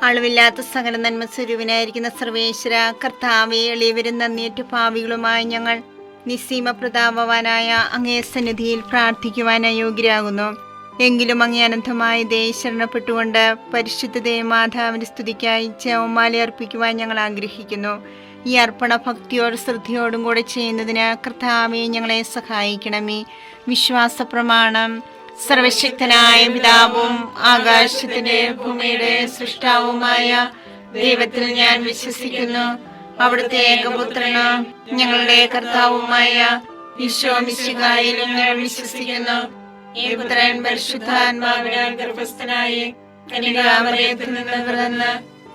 അളവില്ലാത്ത സകല നന്മ സ്വരൂപനായിരിക്കുന്ന സർവേശ്വര കർത്താവെ, എളിയവരും നന്ദിയേറ്റ പാപികളുമായി ഞങ്ങൾ നിസ്സീമ പ്രതാപവാനായ അങ്ങേ സന്നിധിയിൽ പ്രാർത്ഥിക്കുവാൻ അയോഗ്യരാകുന്നു. എങ്കിലും അങ്ങേ അനന്തമായ ദയ ശരണപ്പെട്ടുകൊണ്ട് പരിശുദ്ധ മാതാവിന്റെ സ്തുതിക്കായി ജപമാല അർപ്പിക്കുവാൻ ഞങ്ങൾ ആഗ്രഹിക്കുന്നു. ഈ അർപ്പണ ഭക്തിയോടും ശ്രദ്ധയോടും കൂടെ ചെയ്യുന്നതിന് കർത്താവെ ഞങ്ങളെ സഹായിക്കണമേ. വിശ്വാസ പ്രമാണം. സർവശക്തനായ പിതാവും ആകാശത്തിന്റെ ഭൂമിയുടെ സൃഷ്ടാവുമായ ദൈവത്തിൽ ഞാൻ വിശ്വസിക്കുന്നു. അവിടുത്തെ ഏകപുത്രന് ഞങ്ങളുടെ കർത്താവുമായ ഈശോ മിശിഹായിലും ഞാൻ വിശ്വസിക്കുന്നു. ഈ പുത്രൻ പരിശുദ്ധാത്മാവിനാൽ ഗർഭസ്ഥനായി കന്യകാമറിയത്തിൽ നിന്ന് പിറന്ന്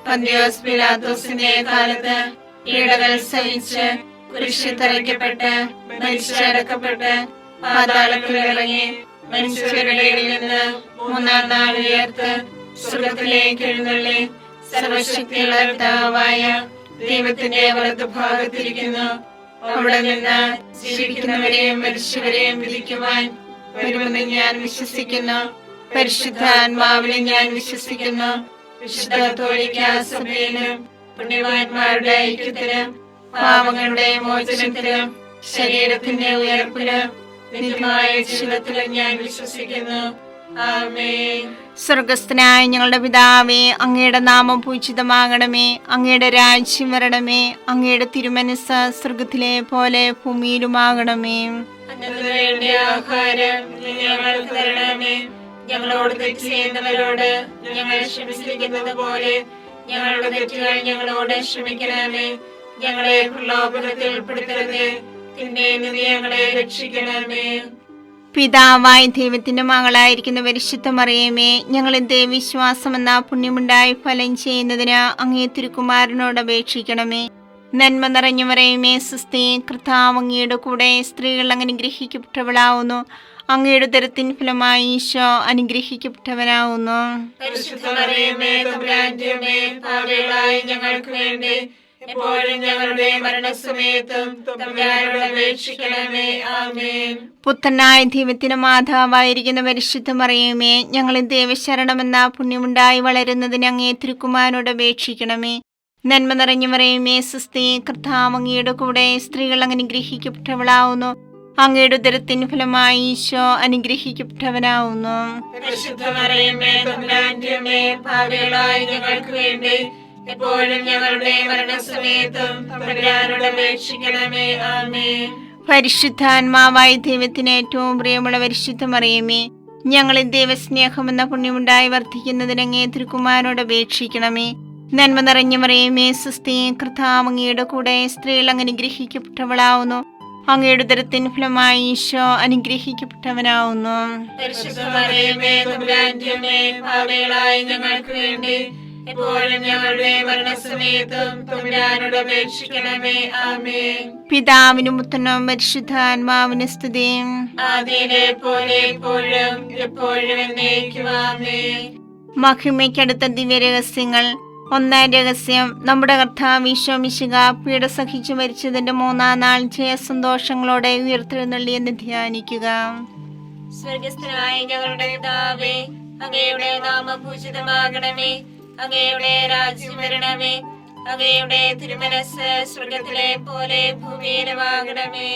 പന്തിയോസ് പിലാത്തോസിന്റെ കാലത്ത് പീഡകൾ സഹിച്ച് കുരിശിൽ തറയ്ക്കപ്പെട്ട് മരിച്ചടക്കപ്പെട്ട് പാതാളത്തിൽ ഇറങ്ങി മനുഷ്യരുടെ ഇടയിൽ നിന്ന് മൂന്നാം നാൾ ഉയർത്ത് സ്വർഗ്ഗത്തിലേക്ക് എഴുന്നള്ളി സർവശക്തിയുള്ള പിതാവായ ദൈവത്തിന്റെ വലതുഭാഗത്തിരിക്കുന്നു. അവിടെ നിന്ന് ജീവിക്കുന്നവരെയും മരിച്ചവരെയും വിധിക്കുവാൻ വരുമെന്ന് ഞാൻ വിശ്വസിക്കുന്നു. പരിശുദ്ധാത്മാവിനെ ഞാൻ വിശ്വസിക്കുന്നു. വിശുദ്ധ കത്തോലിക്കാ സഭയിലും പുണ്യവാന്മാരുടെ ഐക്യത്തിലും പാപങ്ങളുടെ മോചനത്തിലും ശരീരത്തിന്റെ ഉയർപ്പിലും നിത്യമായ ജീവിതത്തിലും ഞാൻ വിശ്വസിക്കുന്നു. ആമേൻ. സ്വർഗസ്ഥനായ ഞങ്ങളുടെ പിതാവേ, അങ്ങയുടെ നാമം പൂജിതമാകണമേ. അങ്ങയുടെ രാജ്യം വരണമേ. അങ്ങയുടെ തിരുമനസ്സ് സ്വർഗത്തിലെ പോലെ ഭൂമിയിലുമാകണമേ. അന്നന്ന് വേണ്ട ആഹാരം ഞങ്ങൾക്ക് തരണമേ. ഞങ്ങളോട് തെറ്റ് ചെയ്യുന്നവരോട് ഞങ്ങൾ ക്ഷമിച്ചിരിക്കുന്നത് പോലെ ഞങ്ങളുടെ തെറ്റുകൾ ഞങ്ങളോട് ക്ഷമിക്കണമേ. ഞങ്ങളെ പ്രലോഭനത്തിൽ ഉൾപ്പെടുത്തരുതേ, തിന്മയിൽ നിന്ന് ഞങ്ങളെ രക്ഷിക്കണമേ. പിതാവായ ദൈവത്തിന്റെ മകളായിരിക്കുന്ന പരിശുദ്ധ മറിയമേ, ഞങ്ങളെ വിശ്വാസം എന്ന പുണ്യമുണ്ടായി ഫലം ചെയ്യുന്നതിന് അങ്ങേ തിരുക്കുമാരനോട് അപേക്ഷിക്കണമേ. നന്മ നിറഞ്ഞു മറിയമേ, സ്വസ്തി, കർത്താവ് അങ്ങയുടെ കൂടെ സ്ത്രീകൾ അനുഗ്രഹിക്കപ്പെട്ടവളാവുന്നു. അങ്ങയുടെ ഉദരത്തിൻ ഫലമായി ഈശോ അനുഗ്രഹിക്കപ്പെട്ടവനാവുന്നു. പരിശുദ്ധ മറിയമേ, തമ്പുരാന്റെ അമ്മേ, പാപികളായ ഞങ്ങൾക്ക് വേണ്ടി എപ്പോഴും ഞങ്ങളുടെ മരണസമയത്തും തമ്പുരാനോട് അപേക്ഷിക്കണമേ. ആമേൻ. പുത്രനായ ദൈവത്തിന്റെ മാതാവായിരിക്കുന്ന പരിശുദ്ധ മറിയമേ, ഞങ്ങളെ ദൈവശരണമെന്ന പുണ്യമുണ്ടായി വളരുന്നതിന് അങ്ങേ തിരുക്കുമാരനോട് അപേക്ഷിക്കണമേ. നന്മ നിറഞ്ഞു മറിയമേ, സ്വസ്തി, കർത്താവ് അങ്ങയുടെ കൂടെ സ്ത്രീകൾ അനുഗ്രഹിക്കപ്പെട്ടവളാവുന്നു. അങ്ങയുടെ ഉദരത്തിൻ ഫലമായി ഈശോ അനുഗ്രഹിക്കപ്പെട്ടവനാവുന്നു. പരിശുദ്ധ മറിയമേ, തമ്പുരാന്റെ അമ്മേ, പാപികളായ ഞങ്ങൾക്ക് വേണ്ടി എപ്പോഴും ഞങ്ങളുടെ മരണസമയത്തും തമ്പുരാനോട് അപേക്ഷിക്കണമേ. ആമേൻ. പരിശുദ്ധാത്മാവായ ദൈവത്തിന് ഏറ്റവും പ്രിയമുള്ള പരിശുദ്ധ മറിയമേ, ഞങ്ങളെ ദൈവസ്നേഹമെന്ന പുണ്യമുണ്ടായി വർദ്ധിക്കുന്നതിന് അങ്ങേ തിരുക്കുമാരനോട് അപേക്ഷിക്കണമേ. നന്മ നിറഞ്ഞ മറിയമേ, സ്വസ്തി, കർത്താവ് അങ്ങയുടെ കൂടെ സ്ത്രീകൾ അനുഗ്രഹിക്കപ്പെട്ടവളാവുന്നു. അങ്ങയുടെ ഉദരത്തിൻ ഫലമായി ഈശോ അനുഗ്രഹിക്കപ്പെട്ടവനാവുന്നു. പരിശുദ്ധ മറിയമേ, തമ്പുരാന്റെ അമ്മേ, പാപികളായ ഞങ്ങൾക്ക് വേണ്ടി എപ്പോഴും ഞങ്ങളുടെ മരണസമയത്തും തമ്പുരാനോട് അപേക്ഷിക്കണമേ. ആമേൻ. പിതാവിനും പുത്രനും പരിശുദ്ധാത്മാവിനും സ്തുതി. ആദിയിലെ പോലെ എപ്പോഴും എപ്പോഴും എന്നേക്കും. ആമേൻ. മഹിമയ്ക്കടുത്ത ദിവ്യരഹസ്യങ്ങൾ. ഒന്നാം രഹസ്യം, നമ്മുടെ കർത്താവ് ഈശോ മിശിഹാ പീഡ സഹിച്ചു മരിച്ചതിന്റെ മൂന്നാം നാൾ ജയസന്തോഷങ്ങളോടെ ഉയർത്തെഴുന്നള്ളിയെന്ന് ധ്യാനിക്കുക. സ്വർഗസ്ഥനായ ഞങ്ങളുടെ പിതാവേ, അങ്ങയുടെ നാമം പൂജിതമാകണമേ. അങ്ങയുടെ രാജ്യം വരണമേ. അങ്ങയുടെ തിരുമനസ്സ് സ്വർഗത്തിലെ പോലെ ഭൂമിയിലുമാകണമേ.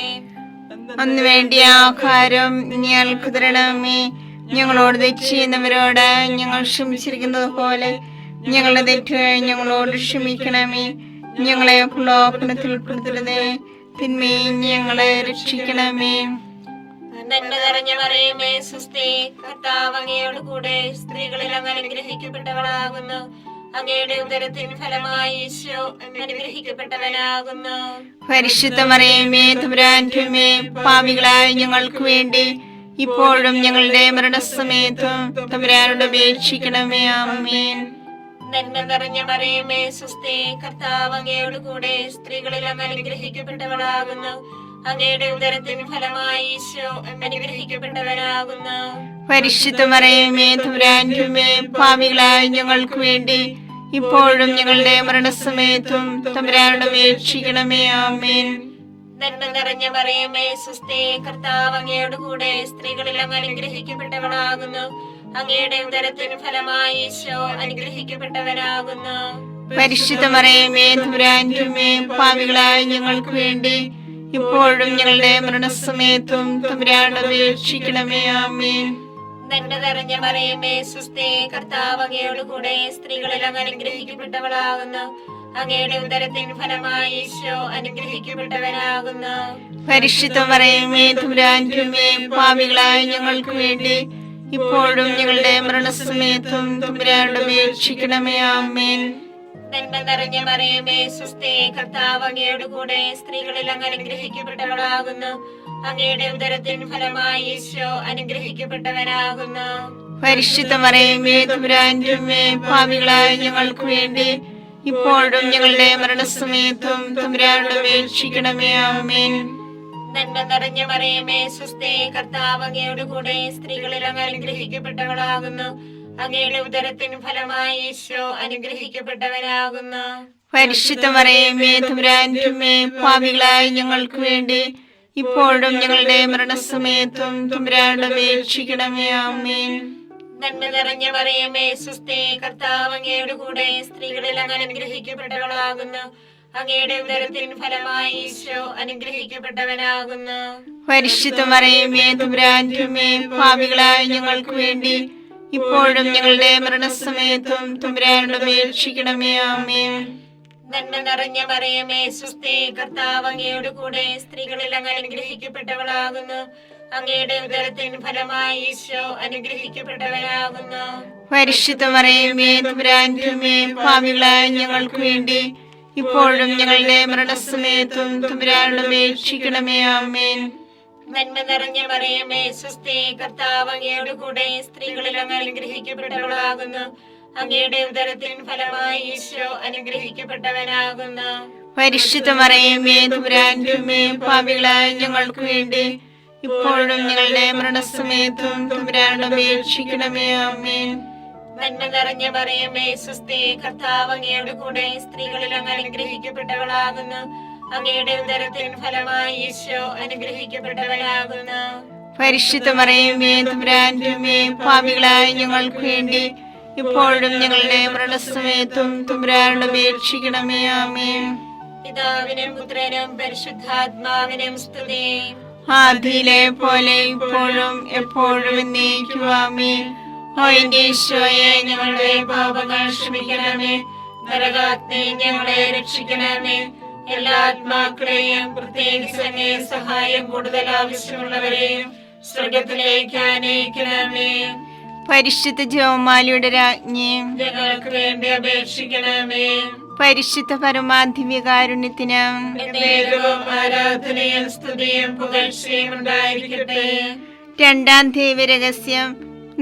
അന്ന് വേണ്ടിയ ആഹാരം ഞങ്ങൾക്ക് തരണമേ. ഞങ്ങളോട് തെറ്റ് ചെയ്യുന്നവരോട് ഞങ്ങൾ ക്ഷമിച്ചിരിക്കുന്നത് പോലെ ഞങ്ങളുടെ തെറ്റുകൾ ഞങ്ങളോട് ക്ഷമിക്കണമേ. ഞങ്ങളെ പ്രലോഭനത്തിൽ ഉൾപ്പെടുത്തരുതേ, തിന്മയിൽ ഞങ്ങളെ രക്ഷിക്കണമേ. നന്മ നിറഞ്ഞ മറിയമേ, സ്വസ്തി, കർത്താവ് അങ്ങയോട് കൂടെ സ്ത്രീകളിൽ അങ്ങ് അനുഗ്രഹിക്കപ്പെട്ടവളാകുന്നു. അങ്ങയുടെ ഉദരത്തിൻ ഫലമായി ഈശോ അനുഗ്രഹിക്കപ്പെട്ടവനാകുന്നു. പരിശുദ്ധ മറിയമേ, തമ്പുരാന്റെ അമ്മേ, പാപികളായ ഞങ്ങൾക്ക് വേണ്ടി ഇപ്പോഴും ഞങ്ങളുടെ മരണസമയത്തും തമ്പുരാനോട് അപേക്ഷിക്കണമേ. ആമേൻ. നന്മ നിറഞ്ഞ മറിയമേ, സ്വസ്തി, കർത്താവ് അങ്ങയോട് കൂടെ സ്ത്രീകളിൽ അങ്ങ് അനുഗ്രഹിക്കപ്പെട്ടവളാകുന്നു. അങ്ങയുടെ ഉദരത്തിൻ ഫലമായി ഈശോ അനുഗ്രഹിക്കപ്പെട്ടവനാകുന്നു. പരിശുദ്ധ മറിയമേ, തമ്പുരാന്റെ അമ്മേ, പാപികളായ ഞങ്ങൾക്ക് വേണ്ടി ഇപ്പോഴും ഞങ്ങളുടെ മരണസമയത്തും തമ്പുരാനോട് അപേക്ഷിക്കണമേ. ആമേൻ. നന്മ നിറഞ്ഞ മറിയമേ, സ്വസ്തി, കർത്താവ് അങ്ങയോട് കൂടെ സ്ത്രീകളിൽ അങ്ങ് അനുഗ്രഹിക്കപ്പെട്ടവളാകുന്നു. അങ്ങയുടെ ഉദരത്തിൻ ഫലമായി ഈശോ അനുഗ്രഹിക്കപ്പെട്ടവനാകുന്നു. പരിശുദ്ധ മറിയമേ തമ്പുരാന്റെ അമ്മേ, പാപികളായ ഞങ്ങൾക്ക് വേണ്ടി ഇപ്പോഴും ഞങ്ങളുടെ മരണസമയത്തും തമ്പുരാനോട് അപേക്ഷിക്കണമേ. ആമേൻ. നന്മ നിറഞ്ഞ മറിയമേ സുസ്ഥി, കർത്താവ് അങ്ങയോട് കൂടെ സ്ത്രീകളിൽ അങ്ങ് അനുഗ്രഹിക്കപ്പെട്ടവളാകുന്നു. അങ്ങയുടെ ഉദരത്തിൻ ഫലമായി ഈശോ അനുഗ്രഹിക്കപ്പെട്ടവനാകുന്നു. പരിശുദ്ധ മറിയമേ തമ്പുരാന്റെ അമ്മേ, പാപികളായ ഞങ്ങൾക്ക് വേണ്ടി ഇപ്പോഴും ഞങ്ങളുടെ മരണസമയത്തും തമ്പുരാനോട് അപേക്ഷിക്കണമേ. ആമേൻ. നന്മ നിറഞ്ഞ മറിയമേ സുസ്ഥി, കർത്താവ് അങ്ങയോട് കൂടെ സ്ത്രീകളിൽ അങ്ങ് അനുഗ്രഹിക്കപ്പെട്ടവളാകുന്നു. അങ്ങയുടെ ഉദരത്തിൻ ഫലമായി ഈശോ അനുഗ്രഹിക്കപ്പെട്ടവനാകുന്നു. പരിശുദ്ധ മറിയമേ തമ്പുരാന്റെ അമ്മേ, പാപികളായ ഞങ്ങൾക്ക് വേണ്ടി ഇപ്പോഴും ഞങ്ങളുടെ മരണസമയത്തും തമ്പുരാനോട് അപേക്ഷിക്കണമേ. ആമേൻ. നന്മ നിറഞ്ഞ മറിയമേ സുസ്ഥി, കർത്താവ് അങ്ങയോട് കൂടെ സ്ത്രീകളിൽ അങ്ങ് അനുഗ്രഹിക്കപ്പെട്ടവളാകുന്നു. അങ്ങയുടെ ഉദരത്തിൻ ഫലമായി ഈശോ അനുഗ്രഹിക്കപ്പെട്ടവനാകുന്നു. പരിശുദ്ധ മറിയമേ തമ്പുരാന്റെ അമ്മേ, പാപികളായ ഞങ്ങൾക്ക് വേണ്ടി ഇപ്പോഴും ഞങ്ങളുടെ മരണസമയത്തും തമ്പുരാനോട് അപേക്ഷിക്കണമേ. ആമേൻ. നന്മ നിറഞ്ഞ മറിയമേ സുസ്ഥി, കർത്താവ് അങ്ങയോട് കൂടെ സ്ത്രീകളിൽ അങ്ങ് അനുഗ്രഹിക്കപ്പെട്ടവളാകുന്നു. അങ്ങയുടെ ഉദരത്തിൻ ഫലമായി ഈശോ അനുഗ്രഹിക്കപ്പെട്ടവനാകുന്നു. പരിശുദ്ധ മറിയമേ തമ്പുരാന്റെ അമ്മേ, പാപികളായ ഞങ്ങൾക്ക് വേണ്ടി ഇപ്പോഴും ഞങ്ങളുടെ മരണസമയത്തും തമ്പുരാനോട് അപേക്ഷിക്കണമേ. ആമേൻ. നന്മ നിറഞ്ഞ മറിയമേ സുസ്ഥി, കർത്താവ് അങ്ങയോട് കൂടെ സ്ത്രീകളിൽ അങ്ങ് അനുഗ്രഹിക്കപ്പെട്ടവളാകുന്നു. അങ്ങയുടെ ഉദരത്തിൻ ഫലമായി ഈശോ അനുഗ്രഹിക്കപ്പെട്ടവനാകുന്നു. പരിശുദ്ധ മറിയമേ തമ്പുരാന്റെ അമ്മേ, പാപികളായ ഞങ്ങൾക്ക് വേണ്ടി ഇപ്പോഴും ഞങ്ങളുടെ മരണസമയത്തും തമ്പുരാനോട് അപേക്ഷിക്കണമേ. ആമേൻ. നന്മ നിറഞ്ഞ മറിയമേ സുസ്ഥി, കർത്താവ് അങ്ങയോട് കൂടെ സ്ത്രീകളിൽ അങ്ങ് അനുഗ്രഹിക്കപ്പെട്ടവളാകുന്നു. അങ്ങയുടെ ഉദരത്തിൻ ഫലമായി ഈശോ അനുഗ്രഹിക്കപ്പെട്ടവനാകുന്നു. പരിശുദ്ധ മറിയമേ തമ്പുരാന്റെ അമ്മേ, പാപികളായ ഞങ്ങൾക്ക് വേണ്ടി ഇപ്പോഴും ഞങ്ങളുടെ മരണസമയത്തും തമ്പുരാനോട് അപേക്ഷിക്കണമേ. ആമേൻ. നന്മ നിറഞ്ഞ മറിയമേ സുസ്ഥി, കർത്താവ് അങ്ങയോട് കൂടെ സ്ത്രീകളിൽ അങ്ങ് അനുഗ്രഹിക്കപ്പെട്ടവളാകുന്നു. അങ്ങയുടെ ഉദരത്തിൻ ഫലമായി ഈശോ അനുഗ്രഹിക്കപ്പെട്ടവനാകുന്നു. പരിശുദ്ധ മറിയമേ തമ്പുരാന്റെ അമ്മേ, പാപികളായ ഞങ്ങൾക്ക് വേണ്ടി ഇപ്പോഴും ഞങ്ങളുടെ മരണസമയത്തും തമ്പുരാനോട് അപേക്ഷിക്കണമേ. ആമേൻ. പിതാവിനും പുത്രനും പരിശുദ്ധാത്മാവിനും സ്തുതി. ആദിയിലെ പോലെ ഇപ്പോഴും എപ്പോഴും എന്നേക്കും. ആമേൻ. ഓ എന്റെ ഈശോയെ, ഞങ്ങളുടെ പാപങ്ങൾ ക്ഷമിക്കണമേ. നരകാഗ്നി ഞങ്ങളെ രക്ഷിക്കണമേ. എല്ലാ ആത്മാക്കളെയും പ്രത്യേകിച്ച് അങ്ങേ സഹായം കൂടുതൽ ആവശ്യമുള്ളവരെയും സ്വർഗത്തിലേക്ക് ആനയിക്കണമേ. പരിശുദ്ധ ജപമാലയുടെ രാജ്ഞി, ഞങ്ങൾക്ക് വേണ്ടി അപേക്ഷിക്കണമേ. പരിശുദ്ധ പരമാധിവ്യകാരുണ്യത്തിന് എന്നേരവും ആരാധനയും സ്തുതിയും പുകഴ്ചയും ഉണ്ടായിരിക്കട്ടെ. രണ്ടാം ദൈവരഹസ്യം.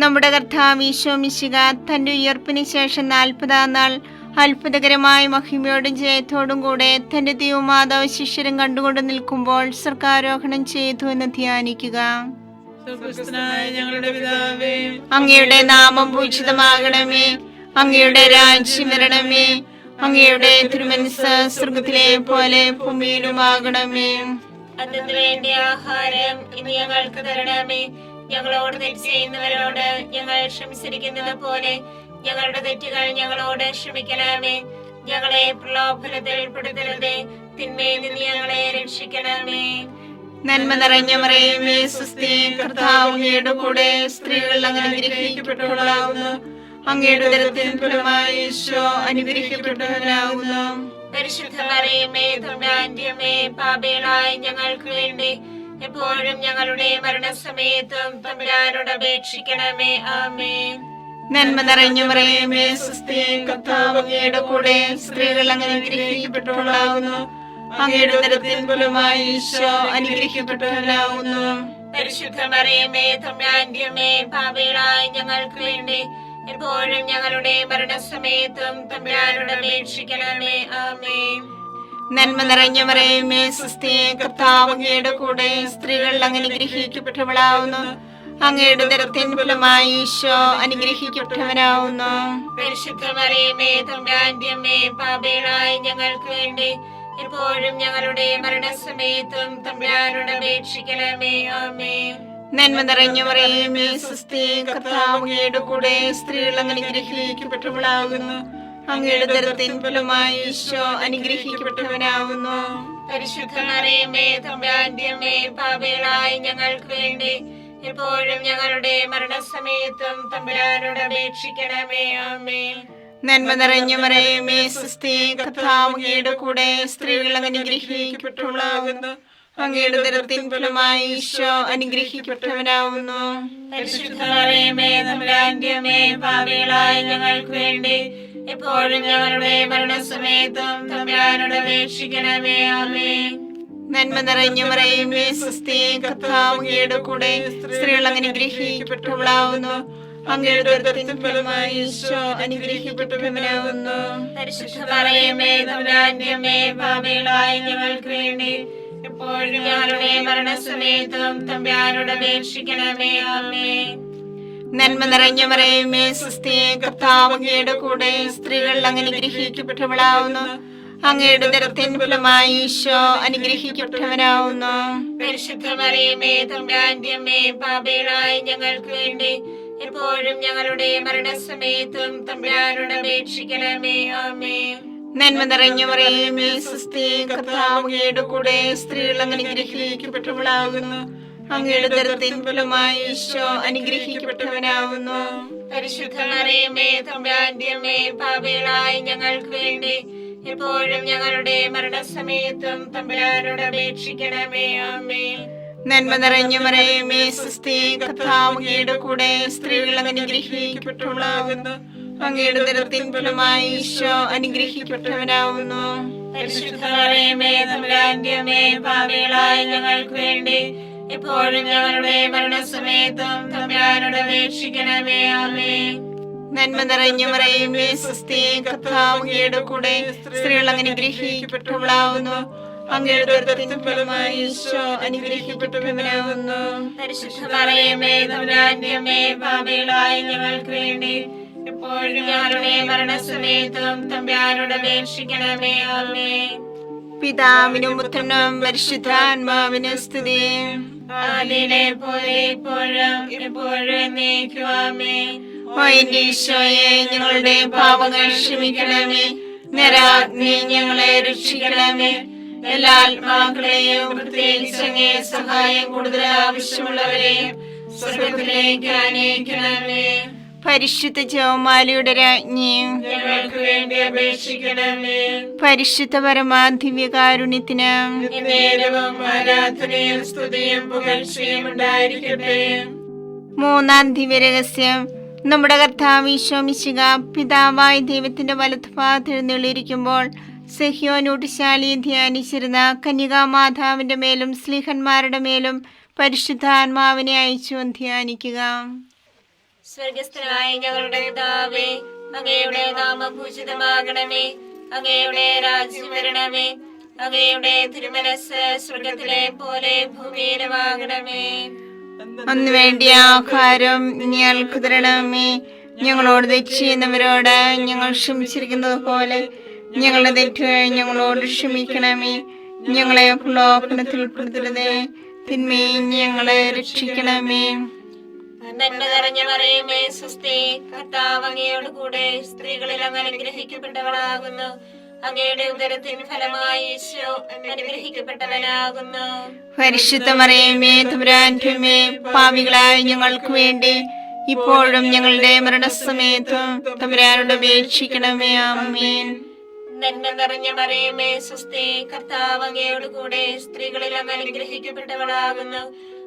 നമ്മുടെ കർത്താവ് ഈശോ മിശിഹ തന്റെ ഉയർപ്പിന് ശേഷം 40-ാം നാൾ അത്ഭുതകരമായ മഹിമയോടും ജയത്തോടും കൂടെ തന്റെ ദൈവമാതാവ് ശിഷ്യരും കണ്ടുകൊണ്ട് നിൽക്കുമ്പോൾ സ്വർഗ്ഗാരോഹണം ചെയ്തു എന്ന് ധ്യാനിക്കുക. ഞങ്ങളുടെ പിതാവേ, അങ്ങയുടെ നാമം പൂജിതമാകണമേ. അങ്ങയുടെ രാജ്യം വരണമേ. അങ്ങയുടെ തിരുമനസ്സ് സ്വർഗ്ഗത്തിലെ പോലെ ഭൂമിയിലുമാകണമേ. അതിനു വേണ്ടി ആഹാരം ഇനി ഞങ്ങൾക്ക് തരണമേ. ഞങ്ങളോട് തെറ്റ് ചെയ്യുന്നവരോട് ഞങ്ങൾ ക്ഷമിച്ചിരിക്കുന്നത് പോലെ ഞങ്ങളുടെ തെറ്റുകൾ ഞങ്ങളോട് ക്ഷമിക്കണമേ. ഞങ്ങളെ പ്രലോഭനത്തിൽ ഉൾപ്പെടുത്തരുതേ, തിന്മയിൽ നിന്ന് ഞങ്ങളെ രക്ഷിക്കണമേ. നന്മ നിറഞ്ഞ മറിയമേ സുസ്ഥി, കർത്താവ് അങ്ങയുടെ കൂടെ സ്ത്രീകൾ അങ്ങ് അനുഗ്രഹിക്കപ്പെട്ടവളാകുന്നു. അങ്ങയുടെ ഉദരത്തിൻ ഫലമായി ഈശോ അനുഗ്രഹിക്കപ്പെട്ടവനാകുന്നു. പരിശുദ്ധ മറിയമേ തമ്പുരാന്റെ അമ്മേ, പാപികളായ ഞങ്ങൾക്ക് വേണ്ടി എപ്പോഴും ഞങ്ങളുടെ മരണസമയത്തും തമ്പുരാനോട് അപേക്ഷിക്കണമേ. ആമേൻ. നന്മ നിറഞ്ഞ മറിയമേ സുസ്ഥി, കർത്താവ് അങ്ങയുടെ കൂടെ സ്ത്രീകൾ അങ്ങ് അനുഗ്രഹിക്കപ്പെട്ടവളാകുന്നു. അങ്ങയുടെ ഉദരത്തിൻ ഫലമായി ഈശോ അനുഗ്രഹിക്കപ്പെട്ടവനാകുന്നു. പരിശുദ്ധ മറിയമേ തമ്പുരാന്റെ അമ്മേ, പാപികളായ ഞങ്ങൾക്ക് വേണ്ടി എപ്പോഴും ഞങ്ങളുടെ മരണസമയത്തും തമ്പുരാനോട് അപേക്ഷിക്കണമേ. ആമേൻ. നന്മ നിറഞ്ഞ മറിയമേ സുസ്ഥി, കർത്താവ് അങ്ങയുടെ കൂടെ സ്ത്രീകൾ അങ്ങ് അനുഗ്രഹിക്കപ്പെട്ടവളാകുന്നു. അങ്ങയുടെ ഉദരത്തിൻ ഫലമായി ഈശോ അനുഗ്രഹിക്കപ്പെട്ടവനാകുന്നു. പരിശുദ്ധ മറിയമേ തമ്പുരാന്റെ അമ്മേ, പാപികളായ ഞങ്ങൾക്ക് വേണ്ടി എപ്പോഴും ഞങ്ങളുടെ മരണസമയത്തും തമ്പുരാനോട് അപേക്ഷിക്കണമേ. ആമേൻ. നന്മ നിറഞ്ഞ മറിയമേ സ്വസ്തി, കർത്താവ് അങ്ങയുടെ കൂടെ, സ്ത്രീകൾ അങ്ങ് അനുഗ്രഹിക്കപ്പെട്ടവളാകുന്നു. അങ്ങയുടെ ഉദരത്തിൻ ഫലമായി ഈശോ അനുഗ്രഹിക്കപ്പെട്ടവനാകുന്നു. പരിശുദ്ധ മറിയമേ തമ്പുരാന്റെ അമ്മേ, പാപികളായ ഞങ്ങൾക്ക് വേണ്ടി എപ്പോഴും ഞങ്ങളുടെ മരണസമയത്തും തമ്പുരാനോട് അപേക്ഷിക്കണമേ. ആമേൻ. നന്മ നിറഞ്ഞ മറിയമേ സ്വസ്തി, കർത്താവ് അങ്ങയുടെ കൂടെ, സ്ത്രീകൾ അങ്ങ് അനുഗ്രഹിക്കപ്പെട്ടവളാകുന്നു. അങ്ങയുടെ ഉദരത്തിൻ ഫലമായി ഈശോ അനുഗ്രഹിക്കപ്പെട്ടവനാകുന്നു. പരിശുദ്ധ മറിയമേ തമ്പുരാന്റെ അമ്മേ, പാപികളായ ഞങ്ങൾക്ക് വേണ്ടി എപ്പോഴും ഞങ്ങളുടെ മരണസമയത്തും തമ്പുരാനോട് അപേക്ഷിക്കണമേ. ആമേൻ. നന്മ നിറഞ്ഞ മറിയമേ സ്വസ്തി, കർത്താവ് അങ്ങയുടെ കൂടെ, സ്ത്രീകൾ അങ്ങ് അനുഗ്രഹിക്കപ്പെട്ടവളാകുന്നു. അങ്ങയുടെ ഉദരത്തിൻ ഫലമായി ഈശോ അനുഗ്രഹിക്കപ്പെട്ടവനാകുന്നു. പരിശുദ്ധ മറിയമേ തമ്പുരാന്റെ അമ്മേ, പാപികളായ ഞങ്ങൾക്ക് വേണ്ടി എപ്പോഴും ഞങ്ങളുടെ മരണസമയത്തും തമ്പുരാനോട് അപേക്ഷിക്കണമേ. ആമേൻ. നന്മ നിറഞ്ഞ മറിയമേ സ്വസ്തി, കർത്താവ് അങ്ങയുടെ കൂടെ, സ്ത്രീകൾ അങ്ങ് അനുഗ്രഹിക്കപ്പെട്ടവളാകുന്നു. അങ്ങയുടെ ഉദരത്തിൻ ഫലമായി ഈശോ അനുഗ്രഹിക്കപ്പെട്ടവനാകുന്നു. പരിശുദ്ധ മറിയമേ തമ്പുരാന്റെ അമ്മേ, പാപികളായ ഞങ്ങൾക്ക് വേണ്ടി എപ്പോഴും ഞങ്ങളുടെ മരണസമയത്തും തമ്പുരാനോട് അപേക്ഷിക്കണമേ. ആമേൻ. നന്മ നിറഞ്ഞ മറിയമേ സ്വസ്തി, കർത്താവ് അങ്ങയുടെ കൂടെ, സ്ത്രീകൾ അങ്ങ് അനുഗ്രഹിക്കപ്പെട്ടവളാകുന്നു. അങ്ങയുടെ ഉദരത്തിൻ ഫലമായി ഈശോ അനുഗ്രഹിക്കപ്പെട്ടവനാകുന്നു. പരിശുദ്ധ മറിയമേ തമ്പുരാന്റെ അമ്മേ, പാപികളായ ഞങ്ങൾക്ക് വേണ്ടി എപ്പോഴും ഞങ്ങളുടെ മരണസമയത്തും തമ്പുരാനോട് അപേക്ഷിക്കണമേ. ആമേൻ. നന്മ നിറഞ്ഞ മറിയമേ സ്വസ്തി, കർത്താവ് അങ്ങയുടെ കൂടെ, സ്ത്രീകൾ അങ്ങ് അനുഗ്രഹിക്കപ്പെട്ടവളാകുന്നു. അങ്ങയുടെ ഉദരത്തിൻ ഫലമായി ഈശോ അനുഗ്രഹിക്കപ്പെട്ടവനാകുന്നു. പരിശുദ്ധ മറിയമേ തമ്പുരാന്റെ അമ്മേ, പാപികളായ ഞങ്ങൾക്ക് വേണ്ടി എപ്പോഴും ഞങ്ങളുടെ മരണസമയത്തും തമ്പുരാനോട് അപേക്ഷിക്കണമേ. ആമേൻ. നന്മ നിറഞ്ഞ മറിയമേ സ്വസ്തി, കർത്താവ് അങ്ങയുടെ കൂടെ, സ്ത്രീകൾ അങ്ങ് അനുഗ്രഹിക്കപ്പെട്ടവളാകുന്നു. അങ്ങയുടെ ഉദരത്തിൻ ഫലമായി ഈശോ അനുഗ്രഹിക്കപ്പെട്ടവനാകുന്നു. പരിശുദ്ധ മറിയമേ തമ്പുരാന്റെ അമ്മേ, പാപികളായ ഞങ്ങൾക്ക് വേണ്ടി എപ്പോഴും ഞങ്ങളുടെ മരണസമയത്തും തമ്പുരാനോട് അപേക്ഷിക്കണമേ. ആമേൻ. പിതാവിനും പുത്രനും പരിശുദ്ധാത്മാവിനും സ്തുതി. ആദിയിലെ പോലെ ഇപ്പോഴും എപ്പോഴും എന്നേക്കും. ആമേൻ. ഓ എന്റെ ഈശോയെ, ഞങ്ങളുടെ പാപങ്ങൾ ക്ഷമിക്കണമേ. നരാഗ്നി ഞങ്ങളെ രക്ഷിക്കണമേ. എല്ലാ ആത്മാക്കളെയും, പ്രത്യേകിച്ച് അങ്ങേ സഹായം കൂടുതൽ ആവശ്യമുള്ളവരെയും സ്വർഗ്ഗത്തിലേക്ക് ആനയിക്കണമേ. പരിശുദ്ധ ജപമാലയുടെ രാജ്ഞിയും ഞങ്ങൾക്ക് വേണ്ടി അപേക്ഷിക്കണമേ. പരിശുദ്ധ പരമാദിവ്യകാരുണ്യത്തിന് നേരവും ആരാധനയും സ്തുതിയും പുകഴ്ചയും ഉണ്ടായിരിക്കട്ടെ. മൂന്നാം ദിവ്യരഹസ്യം. നമ്മുടെ കർത്താവ് ഈശോ മിശിഹ പിതാവായ ദൈവത്തിന്റെ വലതുഭാഗത്ത് എഴുന്നള്ളിയിരിക്കുമ്പോൾ സഹ്യോനൂട്ടുശാലിയെ ധ്യാനിച്ചിരുന്ന കന്യകാമാതാവിന്റെ മേലും സ്ലീഹന്മാരുടെ മേലും പരിശുദ്ധാത്മാവിനെ അയച്ചു ധ്യാനിക്കുക. സ്വർഗസ്ഥനായ ഞങ്ങളുടെ പിതാവേ, അങ്ങയുടെ നാമം പൂജിതമാകണമേ. അങ്ങയുടെ രാജ്യം വരണമേ. അങ്ങയുടെ തിരുമനസ്സ് സ്വർഗത്തിലെ പോലെ ഭൂമിയിലുമാകണമേ. അന്ന് വേണ്ടിയ ആഹാരം ഞങ്ങൾക്ക് തരണമേ. ഞങ്ങളോട് തെറ്റ് ചെയ്യുന്നവരോട് ഞങ്ങൾ ക്ഷമിച്ചിരിക്കുന്നത് പോലെ ഞങ്ങളുടെ തെറ്റുകൾ ഞങ്ങളോട് ക്ഷമിക്കണമേ. ഞങ്ങളെ പ്രലോഭനത്തിൽ ഉൾപ്പെടുത്തരുതേ, തിന്മയെ ഞങ്ങളെ രക്ഷിക്കണമേ. നന്മ നിറഞ്ഞ മറിയമേ സ്വസ്തി, കർത്താവ് അങ്ങയോട് കൂടെ, സ്ത്രീകളിൽ അങ്ങ് അനുഗ്രഹിക്കപ്പെട്ടവളാകുന്നു. അങ്ങയുടെ ഉദരത്തിൻ ഫലമായി ഈശോ അനുഗ്രഹിക്കപ്പെട്ടവനാകുന്നു. പരിശുദ്ധ മറിയമേ തമ്പുരാന്റെ അമ്മേ, പാപികളായ ഞങ്ങൾക്ക് വേണ്ടി ഇപ്പോഴും ഞങ്ങളുടെ മരണസമയത്തും തമ്പുരാനോട് അപേക്ഷിക്കണമേ. ആമേൻ. നന്മ നിറഞ്ഞ മറിയമേ സ്വസ്തി, കർത്താവ് അങ്ങയോട് കൂടെ, സ്ത്രീകളിൽ അങ്ങ് അനുഗ്രഹിക്കപ്പെട്ടവളാകുന്നു.